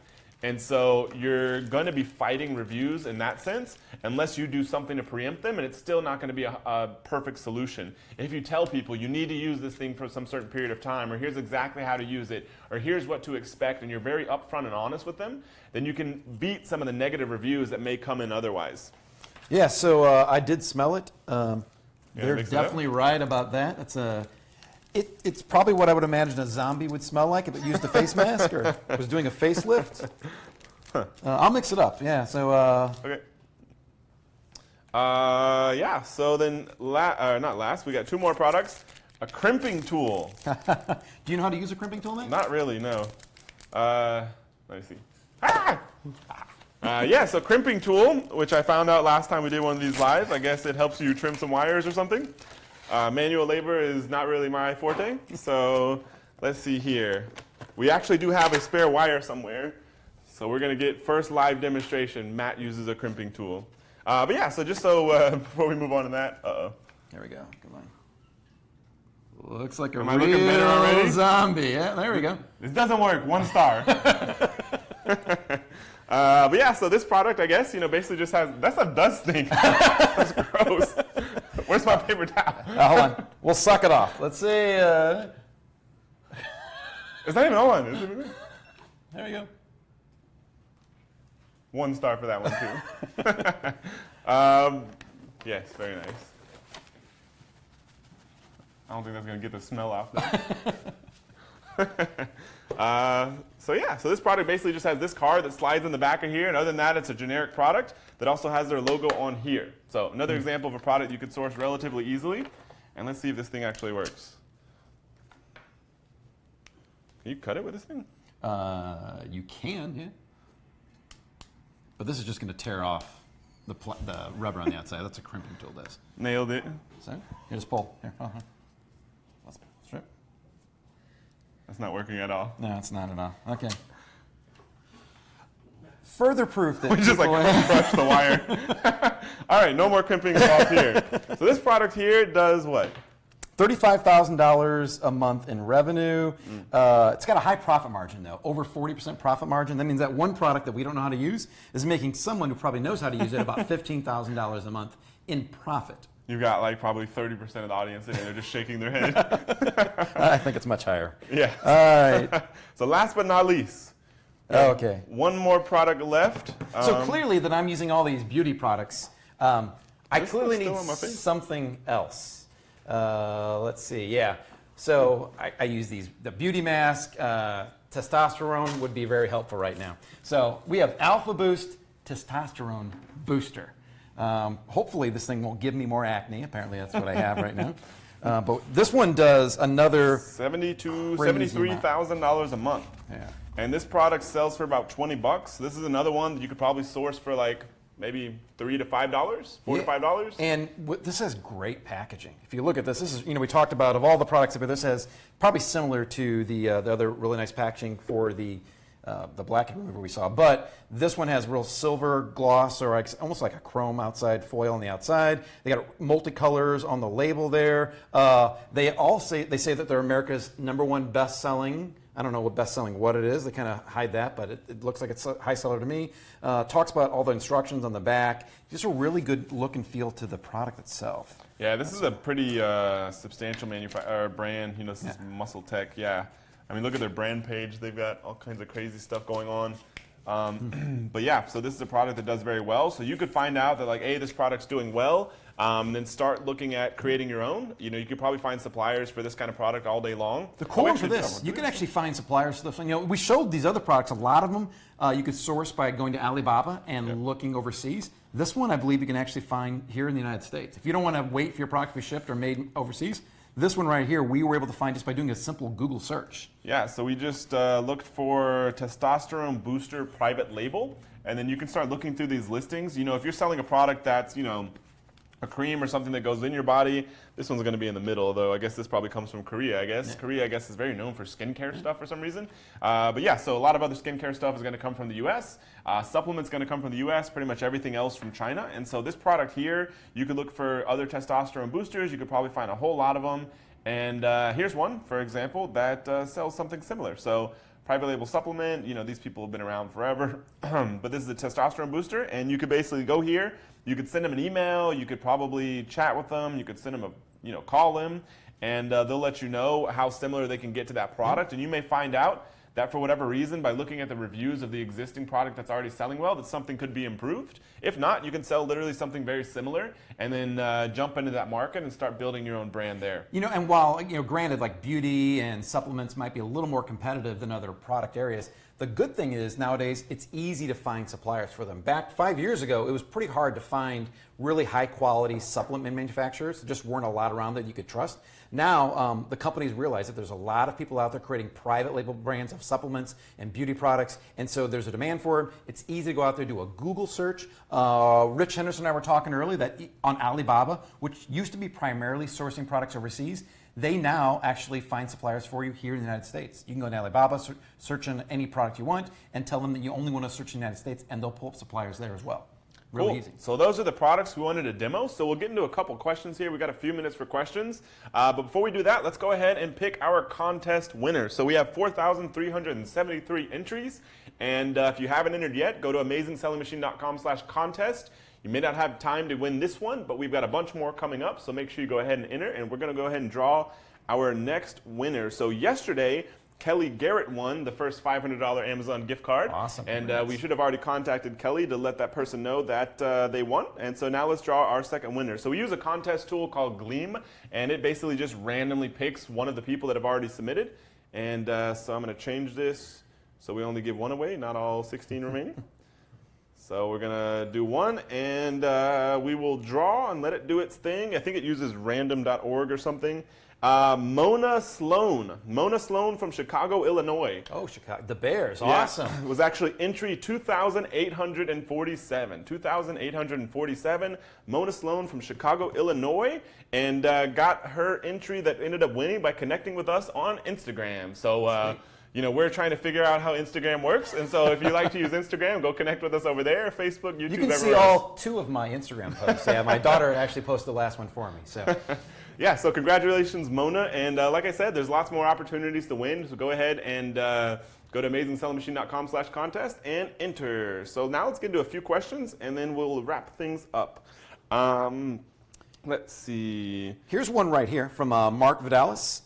And so you're going to be fighting reviews in that sense unless you do something to preempt them, and it's still not going to be a perfect solution. If you tell people you need to use this thing for some certain period of time, or here's exactly how to use it, or here's what to expect, and you're very upfront and honest with them, then you can beat some of the negative reviews that may come in otherwise. Yeah, so I did smell it. They're definitely right about that. It's probably what I would imagine a zombie would smell like if it used a face mask or was doing a facelift. I'll mix it up. Yeah. So. Okay. Yeah. So then, not last. We got 2 more products. A crimping tool. Do you know how to use a crimping tool, Nick? Not really. No. Let me see. Yeah. So crimping tool, which I found out last time we did one of these live. I guess it helps you trim some wires or something. Manual labor is not really my forte, so let's see here. We actually do have a spare wire somewhere, so we're going to get first live demonstration. Matt uses a crimping tool. But yeah, so just so before we move on to that, There we go. Come on. Looks like a Am I looking better already? real zombie. Yeah, there we go. This doesn't work. 1 star. But yeah, so this product, I guess, basically just has, that's a dust thing. That's gross. Where's my paper towel? Hold on. We'll suck it off. Let's see. It's not even on. Is it? There we go. 1 star for that one, too. Yes, very nice. I don't think that's going to get the smell off, though. So yeah, so this product basically just has this card that slides in the back of here, and other than that, it's a generic product that also has their logo on here. So another example of a product you could source relatively easily. And let's see if this thing actually works. Can you cut it with this thing? You can, yeah. But this is just going to tear off the rubber on the outside. That's a crimping tool does. Nailed it. So, here, just pull. Here, Let's strip. That's not working at all. No, it's not at all. Okay. Further proof that we just crush the wire. All right, no more crimping involved here. So this product here does what? $35,000 a month in revenue. It's got a high profit margin, though, over 40% profit margin. That means that one product that we don't know how to use is making someone who probably knows how to use it about $15,000 a month in profit. You've got probably 30% of the audience in there just shaking their head. I think it's much higher. Yeah. All right. So last but not least. Okay. One more product left. So clearly that I'm using all these beauty products, I clearly need something else. Let's see. Yeah. So I use the beauty mask. Testosterone would be very helpful right now. So we have Alpha Boost Testosterone Booster. Hopefully this thing won't give me more acne. Apparently that's what I have right now. But this one does another $73,000 a month. Yeah. And this product sells for about $20. This is another one that you could probably source for maybe $3 to $5, $4 to $5. And this has great packaging. If you look at this, is we talked about of all the products, but this has probably similar to the other really nice packaging for the black remover we saw. But this one has real silver gloss or almost like a chrome outside foil on the outside. They got multicolors on the label there. They say that they're America's #1 best-selling. I don't know what best-selling what it is. They kind of hide that, but it looks like it's a high seller to me. Talks about all the instructions on the back. Just a really good look and feel to the product itself. Yeah, this is a pretty substantial brand. This is Muscle Tech. Yeah. I mean, look at their brand page. They've got all kinds of crazy stuff going on. But yeah, so this is a product that does very well. So you could find out that this product's doing well, then start looking at creating your own. You could probably find suppliers for this kind of product all day long. The cool one for this, you can actually find suppliers for this one. We showed these other products, a lot of them you could source by going to Alibaba and looking overseas. This one, I believe you can actually find here in the United States. If you don't want to wait for your product to be shipped or made overseas, this one right here, we were able to find just by doing a simple Google search. Yeah, so we just looked for Testosterone Booster Private Label, and then you can start looking through these listings. If you're selling a product that's, a cream or something that goes in your body, this one's going to be in the middle, though I guess this probably comes from Korea, I guess. Yeah. Korea, I guess, is very known for skincare stuff for some reason. But yeah, so a lot of other skincare stuff is going to come from the U.S. Supplements going to come from the U.S., pretty much everything else from China. And so this product here, you could look for other testosterone boosters. You could probably find a whole lot of them. And here's one, for example, that sells something similar. So private label supplement. These people have been around forever, but this is a testosterone booster, and you could basically go here. You could send them an email. You could probably chat with them. You could send them call them, and they'll let you know how similar they can get to that product. And you may find out that for whatever reason, by looking at the reviews of the existing product that's already selling well, that something could be improved. If not, you can sell literally something very similar and then jump into that market and start building your own brand there. And while, granted, like beauty and supplements might be a little more competitive than other product areas, the good thing is nowadays it's easy to find suppliers for them. Back 5 years ago, it was pretty hard to find really high quality supplement manufacturers. There just weren't a lot around that you could trust. Now, the companies realize that there's a lot of people out there creating private label brands of supplements and beauty products, and so there's a demand for it. It's easy to go out there, do a Google search. Rich Henderson and I were talking earlier that on Alibaba, which used to be primarily sourcing products overseas, they now actually find suppliers for you here in the United States. You can go to Alibaba, search on any product you want, and tell them that you only want to search in the United States, and they'll pull up suppliers there as well. Really cool. Easy. So those are the products we wanted to demo. So we'll get into a couple questions here. We got a few minutes for questions. But before we do that, let's go ahead and pick our contest winner. So we have 4,373 entries. And if you haven't entered yet, go to AmazingSellingMachine.com/contest. You may not have time to win this one, but we've got a bunch more coming up. So make sure you go ahead and enter. And we're going to go ahead and draw our next winner. So yesterday, Kelly Garrett won the first $500 Amazon gift card. Awesome. And we should have already contacted Kelly to let that person know that they won. And so now let's draw our second winner. So we use a contest tool called Gleam, and it basically just randomly picks one of the people that have already submitted. And so I'm going to change this so we only give one away, not all 16 remaining. So we're going to do one, and we will draw and let it do its thing. I think it uses random.org or something. Mona Sloan from Chicago, Illinois. Oh, Chicago, the Bears, awesome. It was actually entry 2,847. 2,847. Mona Sloan from Chicago, Illinois, and got her entry that ended up winning by connecting with us on Instagram. So, we're trying to figure out how Instagram works, and so if you like to use Instagram, go connect with us over there, Facebook, YouTube, You can see all 2 of my Instagram posts. Yeah, my daughter actually posted the last one for me. So. Yeah, so congratulations, Mona. And like I said, there's lots more opportunities to win. So go ahead and go to AmazingSellingMachine.com/contest and enter. So now let's get into a few questions, and then we'll wrap things up. Let's see. Here's one right here from Mark Vidalis.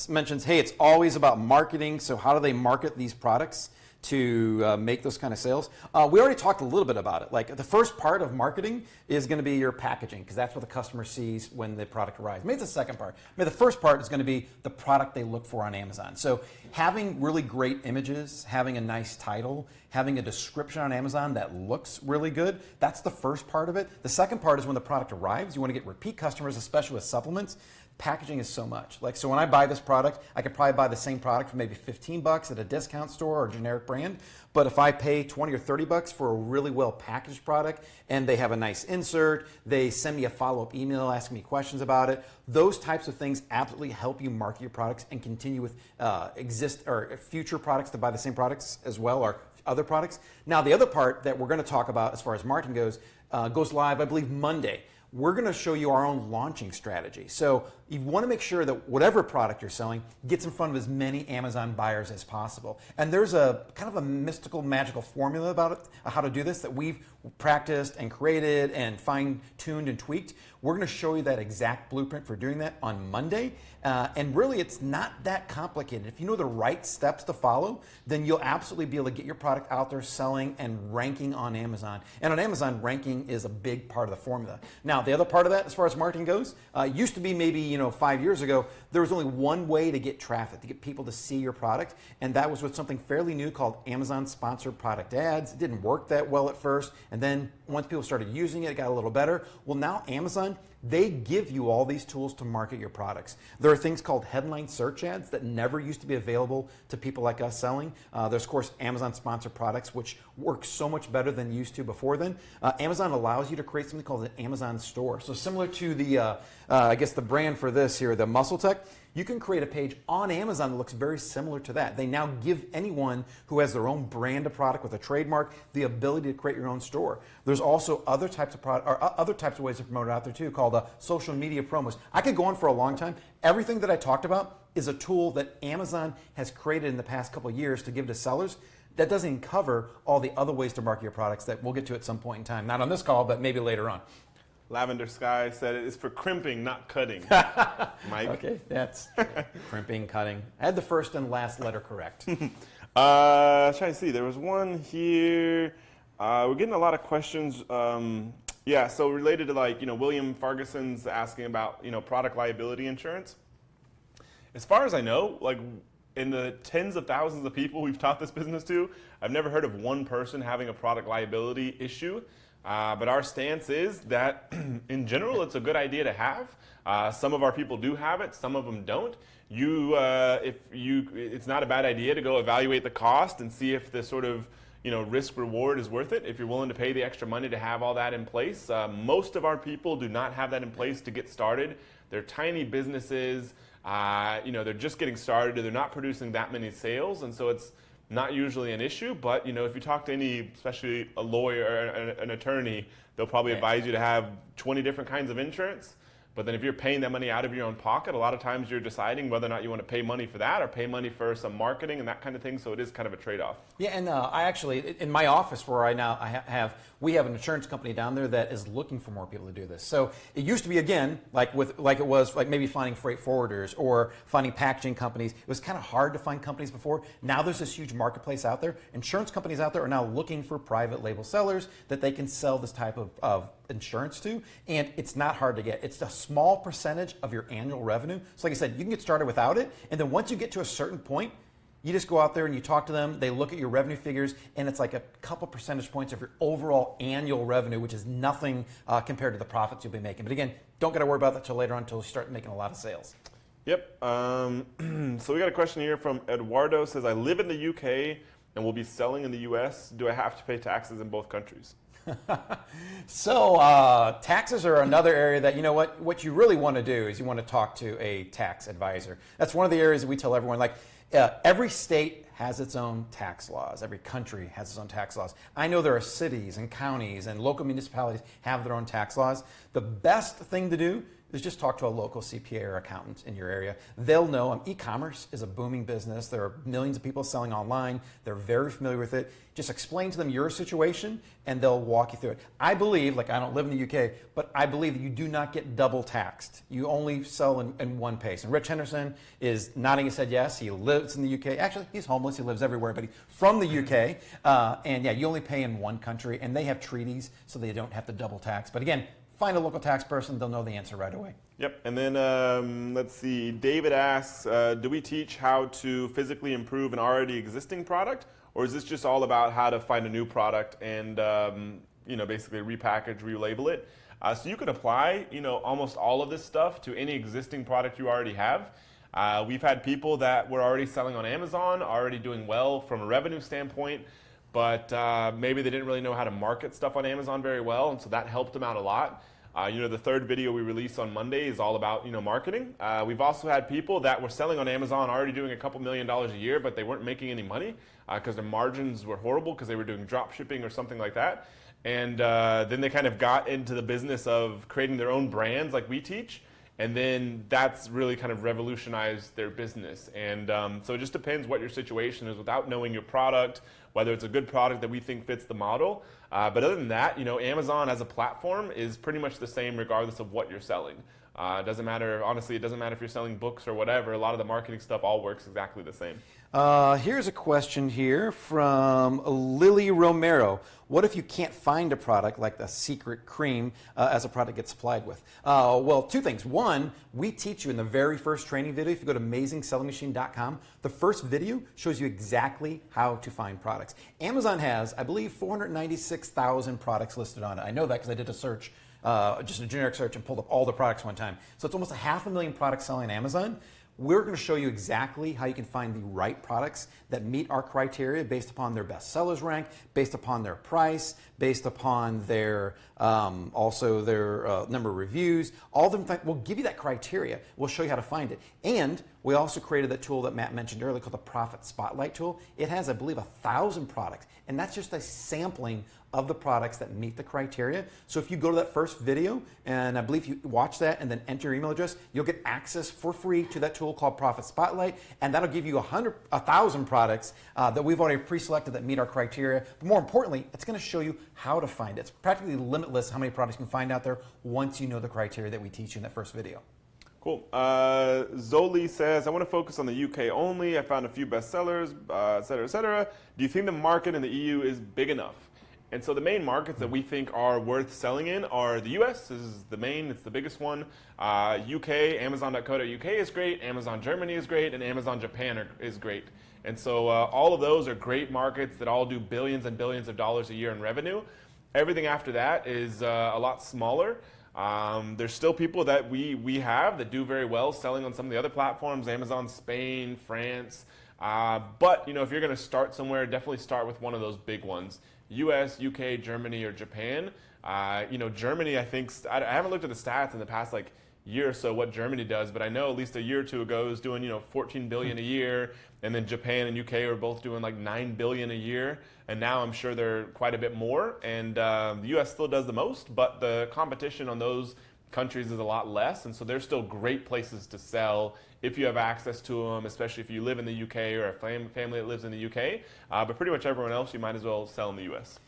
Mentions, hey, it's always about marketing. So how do they market these products to make those kind of sales? We already talked a little bit about it. Like the first part of marketing is going to be your packaging, because that's what the customer sees when the product arrives. Maybe it's the second part. Maybe the first part is going to be the product they look for on Amazon. So having really great images, having a nice title, having a description on Amazon that looks really good, that's the first part of it. The second part is when the product arrives. You want to get repeat customers, especially with supplements. Packaging is so much. Like, so when I buy this product, I could probably buy the same product for maybe $15 at a discount store or generic brand. But if I pay $20 or $30 for a really well packaged product and they have a nice insert, they send me a follow-up email asking me questions about it, those types of things absolutely help you market your products and continue with future products to buy the same products as well, or other products. Now, the other part that we're going to talk about as far as marketing goes live, I believe, Monday. We're going to show you our own launching strategy. So you want to make sure that whatever product you're selling gets in front of as many Amazon buyers as possible. And there's a kind of a mystical, magical formula about it, how to do this, that we've practiced and created and fine-tuned and tweaked. We're going to show you that exact blueprint for doing that on Monday. And really, it's not that complicated. If you know the right steps to follow, then you'll absolutely be able to get your product out there selling and ranking on Amazon. And on Amazon, ranking is a big part of the formula. Now, the other part of that, as far as marketing goes, used to be maybe 5 years ago, there was only one way to get traffic, to get people to see your product, and that was with something fairly new called Amazon Sponsored Product Ads. It didn't work that well at first, and then once people started using it, it got a little better. Well, now Amazon, they give you all these tools to market your products. There are things called headline search ads that never used to be available to people like us selling. There's, of course, Amazon Sponsored Products, which work so much better than used to before then. Amazon allows you to create something called an Amazon store. So similar to the, I guess the brand for this here, the Muscle Tech, you can create a page on Amazon that looks very similar to that. They now give anyone who has their own brand of product with a trademark the ability to create your own store. There's also other types of other types of ways to promote it out there too, called social media promos. I could go on for a long time. Everything that I talked about, is a tool that Amazon has created in the past couple of years to give to sellers. That doesn't even cover all the other ways to market your products that we'll get to at some point in time. Not on this call, but maybe later on. Lavender Sky said it is for crimping, not cutting. Mike? Okay, that's crimping, cutting. I had the first and last letter correct. Trying to see. There was one here. We're getting a lot of questions. Yeah, so related to William Ferguson's asking about, product liability insurance. As far as I know, in the tens of thousands of people we've taught this business to, I've never heard of one person having a product liability issue. But our stance is that, in general, it's a good idea to have. Some of our people do have it, some of them don't. It's not a bad idea to go evaluate the cost and see if the sort of risk reward is worth it. If you're willing to pay the extra money to have all that in place, most of our people do not have that in place to get started. They're tiny businesses. They're just getting started. They're not producing that many sales, and so it's not usually an issue. But if you talk to any, especially a lawyer or an attorney, they'll probably advise you to have 20 different kinds of insurance. But then if you're paying that money out of your own pocket, a lot of times you're deciding whether or not you want to pay money for that or pay money for some marketing and that kind of thing. So it is kind of a trade-off. Yeah, and I actually, in my office where we have an insurance company down there that is looking for more people to do this. So it used to be, again, like it was maybe finding freight forwarders or finding packaging companies. It was kind of hard to find companies before. Now there's this huge marketplace out there. Insurance companies out there are now looking for private label sellers that they can sell this type of insurance to, and it's not hard to get. It's a small percentage of your annual revenue. So like I said, you can get started without it, and then once you get to a certain point, you just go out there and you talk to them, they look at your revenue figures, and it's like a couple percentage points of your overall annual revenue, which is nothing compared to the profits you'll be making. But again, don't got to worry about that till later on, until you start making a lot of sales. Yep. So we got a question here from Eduardo. Says, I live in the UK and will be selling in the US. Do I have to pay taxes in both countries? So taxes are another area that, what you really want to do is you want to talk to a tax advisor. That's one of the areas that we tell everyone, every state has its own tax laws. Every country has its own tax laws. I know there are cities and counties and local municipalities have their own tax laws. The best thing to do is just talk to a local CPA or accountant in your area. They'll know. E-commerce is a booming business. There are millions of people selling online. They're very familiar with it. Just explain to them your situation, and they'll walk you through it. I believe, I don't live in the UK, but I believe that you do not get double taxed. You only sell in one pace. And Rich Henderson is nodding his head yes. He lives in the UK. Actually, he's homeless. He lives everywhere, but he's from the UK. And yeah, you only pay in one country, and they have treaties, so they don't have to double tax. But again, find a local tax person. They'll know the answer right away. Yep. And then let's see. David asks, do we teach how to physically improve an already existing product? Or is this just all about how to find a new product and basically repackage, relabel it? So you can apply almost all of this stuff to any existing product you already have. We've had people that were already selling on Amazon, already doing well from a revenue standpoint, but maybe they didn't really know how to market stuff on Amazon very well, and so that helped them out a lot. The third video we release on Monday is all about marketing. We've also had people that were selling on Amazon, already doing a couple $1 million a year, but they weren't making any money because their margins were horrible because they were doing drop shipping or something like that. And then they kind of got into the business of creating their own brands like we teach. And then that's really kind of revolutionized their business. And so it just depends what your situation is without knowing your product, whether it's a good product that we think fits the model. But other than that, Amazon as a platform is pretty much the same regardless of what you're selling. It doesn't matter, honestly, it doesn't matter if you're selling books or whatever. A lot of the marketing stuff all works exactly the same. Here's a question here from Lily Romero. What if you can't find a product like the secret cream as a product gets supplied with? Well, two things. One, we teach you in the very first training video. If you go to AmazingSellingMachine.com, the first video shows you exactly how to find products. Amazon has, I believe, 496,000 products listed on it. I know that because I did a search, just a generic search, and pulled up all the products one time. So it's almost 500,000 products selling on Amazon. We're going to show you exactly how you can find the right products that meet our criteria based upon their best sellers rank, based upon their price, based upon their also their number of reviews. All of them, we'll give you that criteria. We'll show you how to find it. And we also created that tool that Matt mentioned earlier called the Profit Spotlight tool. It has, I believe, 1,000 products, and that's just a sampling of the products that meet the criteria. So if you go to that first video, and I believe you watch that and then enter your email address, you'll get access for free to that tool called Profit Spotlight, and that'll give you 1,000 products that we've already pre-selected that meet our criteria. But more importantly, it's going to show you how to find it. It's practically limitless how many products you can find out there once you know the criteria that we teach you in that first video. Cool. Zoli says, I want to focus on the UK only. I found a few bestsellers, et cetera, et cetera. Do you think the market in the EU is big enough? And so the main markets that we think are worth selling in are the US. This is the main, it's the biggest one. UK, Amazon.co.uk is great. Amazon Germany is great. And Amazon Japan is great. And so all of those are great markets that all do billions and billions of dollars a year in revenue. Everything after that is a lot smaller. There's still people that we have that do very well selling on some of the other platforms, Amazon Spain, France. But if you're going to start somewhere, definitely start with one of those big ones. US, UK, Germany, or Japan. Germany, I think, I haven't looked at the stats in the past year or so what Germany does, but I know at least a year or two ago it was doing 14 billion a year, and then Japan and UK are both doing 9 billion a year, and now I'm sure they're quite a bit more, and the US still does the most, but the competition on those countries is a lot less, and so they're still great places to sell if you have access to them, especially if you live in the UK or a family that lives in the UK, but pretty much everyone else you might as well sell in the US.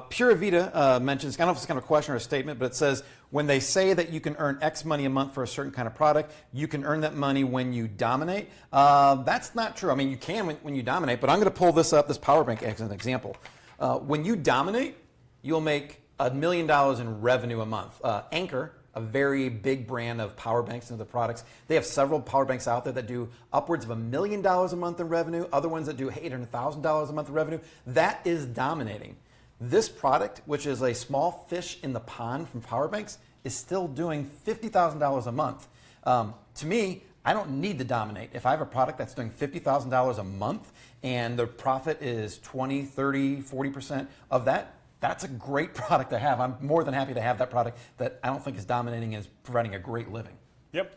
Pura Vida mentions, I don't know if it's kind of a question or a statement, but it says, when they say that you can earn X money a month for a certain kind of product, you can earn that money when you dominate. That's not true. I mean, you can when you dominate, but I'm going to pull this up, this power bank as an example. When you dominate, you'll make $1 million in revenue a month. Anchor, a very big brand of power banks and other products, they have several power banks out there that do upwards of $1 million a month in revenue, other ones that do $800,000 a month in revenue. That is dominating. This product, which is a small fish in the pond from power banks, is still doing $50,000 a month. To me, I don't need to dominate. If I have a product that's doing $50,000 a month and the profit is 20, 30, 40% of that, that's a great product to have. I'm more than happy to have that product that I don't think is dominating and is providing a great living. Yep.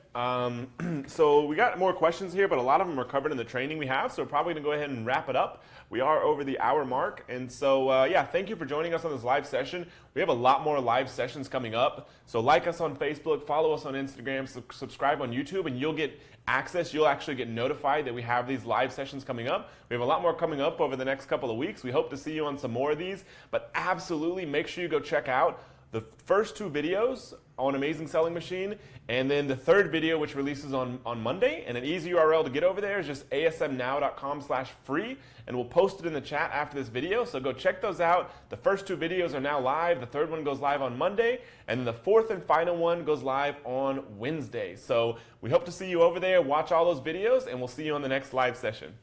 So we got more questions here, but a lot of them are covered in the training we have, so we're probably going to go ahead and wrap it up. We are over the hour mark, and so yeah, thank you for joining us on this live session. We have a lot more live sessions coming up, so like us on Facebook, follow us on Instagram, subscribe on YouTube, and you'll get access. You'll actually get notified that we have these live sessions coming up. We have a lot more coming up over the next couple of weeks. We hope to see you on some more of these, but absolutely make sure you go check out the first 2 videos on Amazing Selling Machine, and then the third video, which releases on Monday. And an easy URL to get over there is just asmnow.com/free, and we'll post it in the chat after this video. So go check those out. The first 2 videos are now live. The third one goes live on Monday, and then the fourth and final one goes live on Wednesday. So we hope to see you over there. Watch all those videos, and we'll see you on the next live session.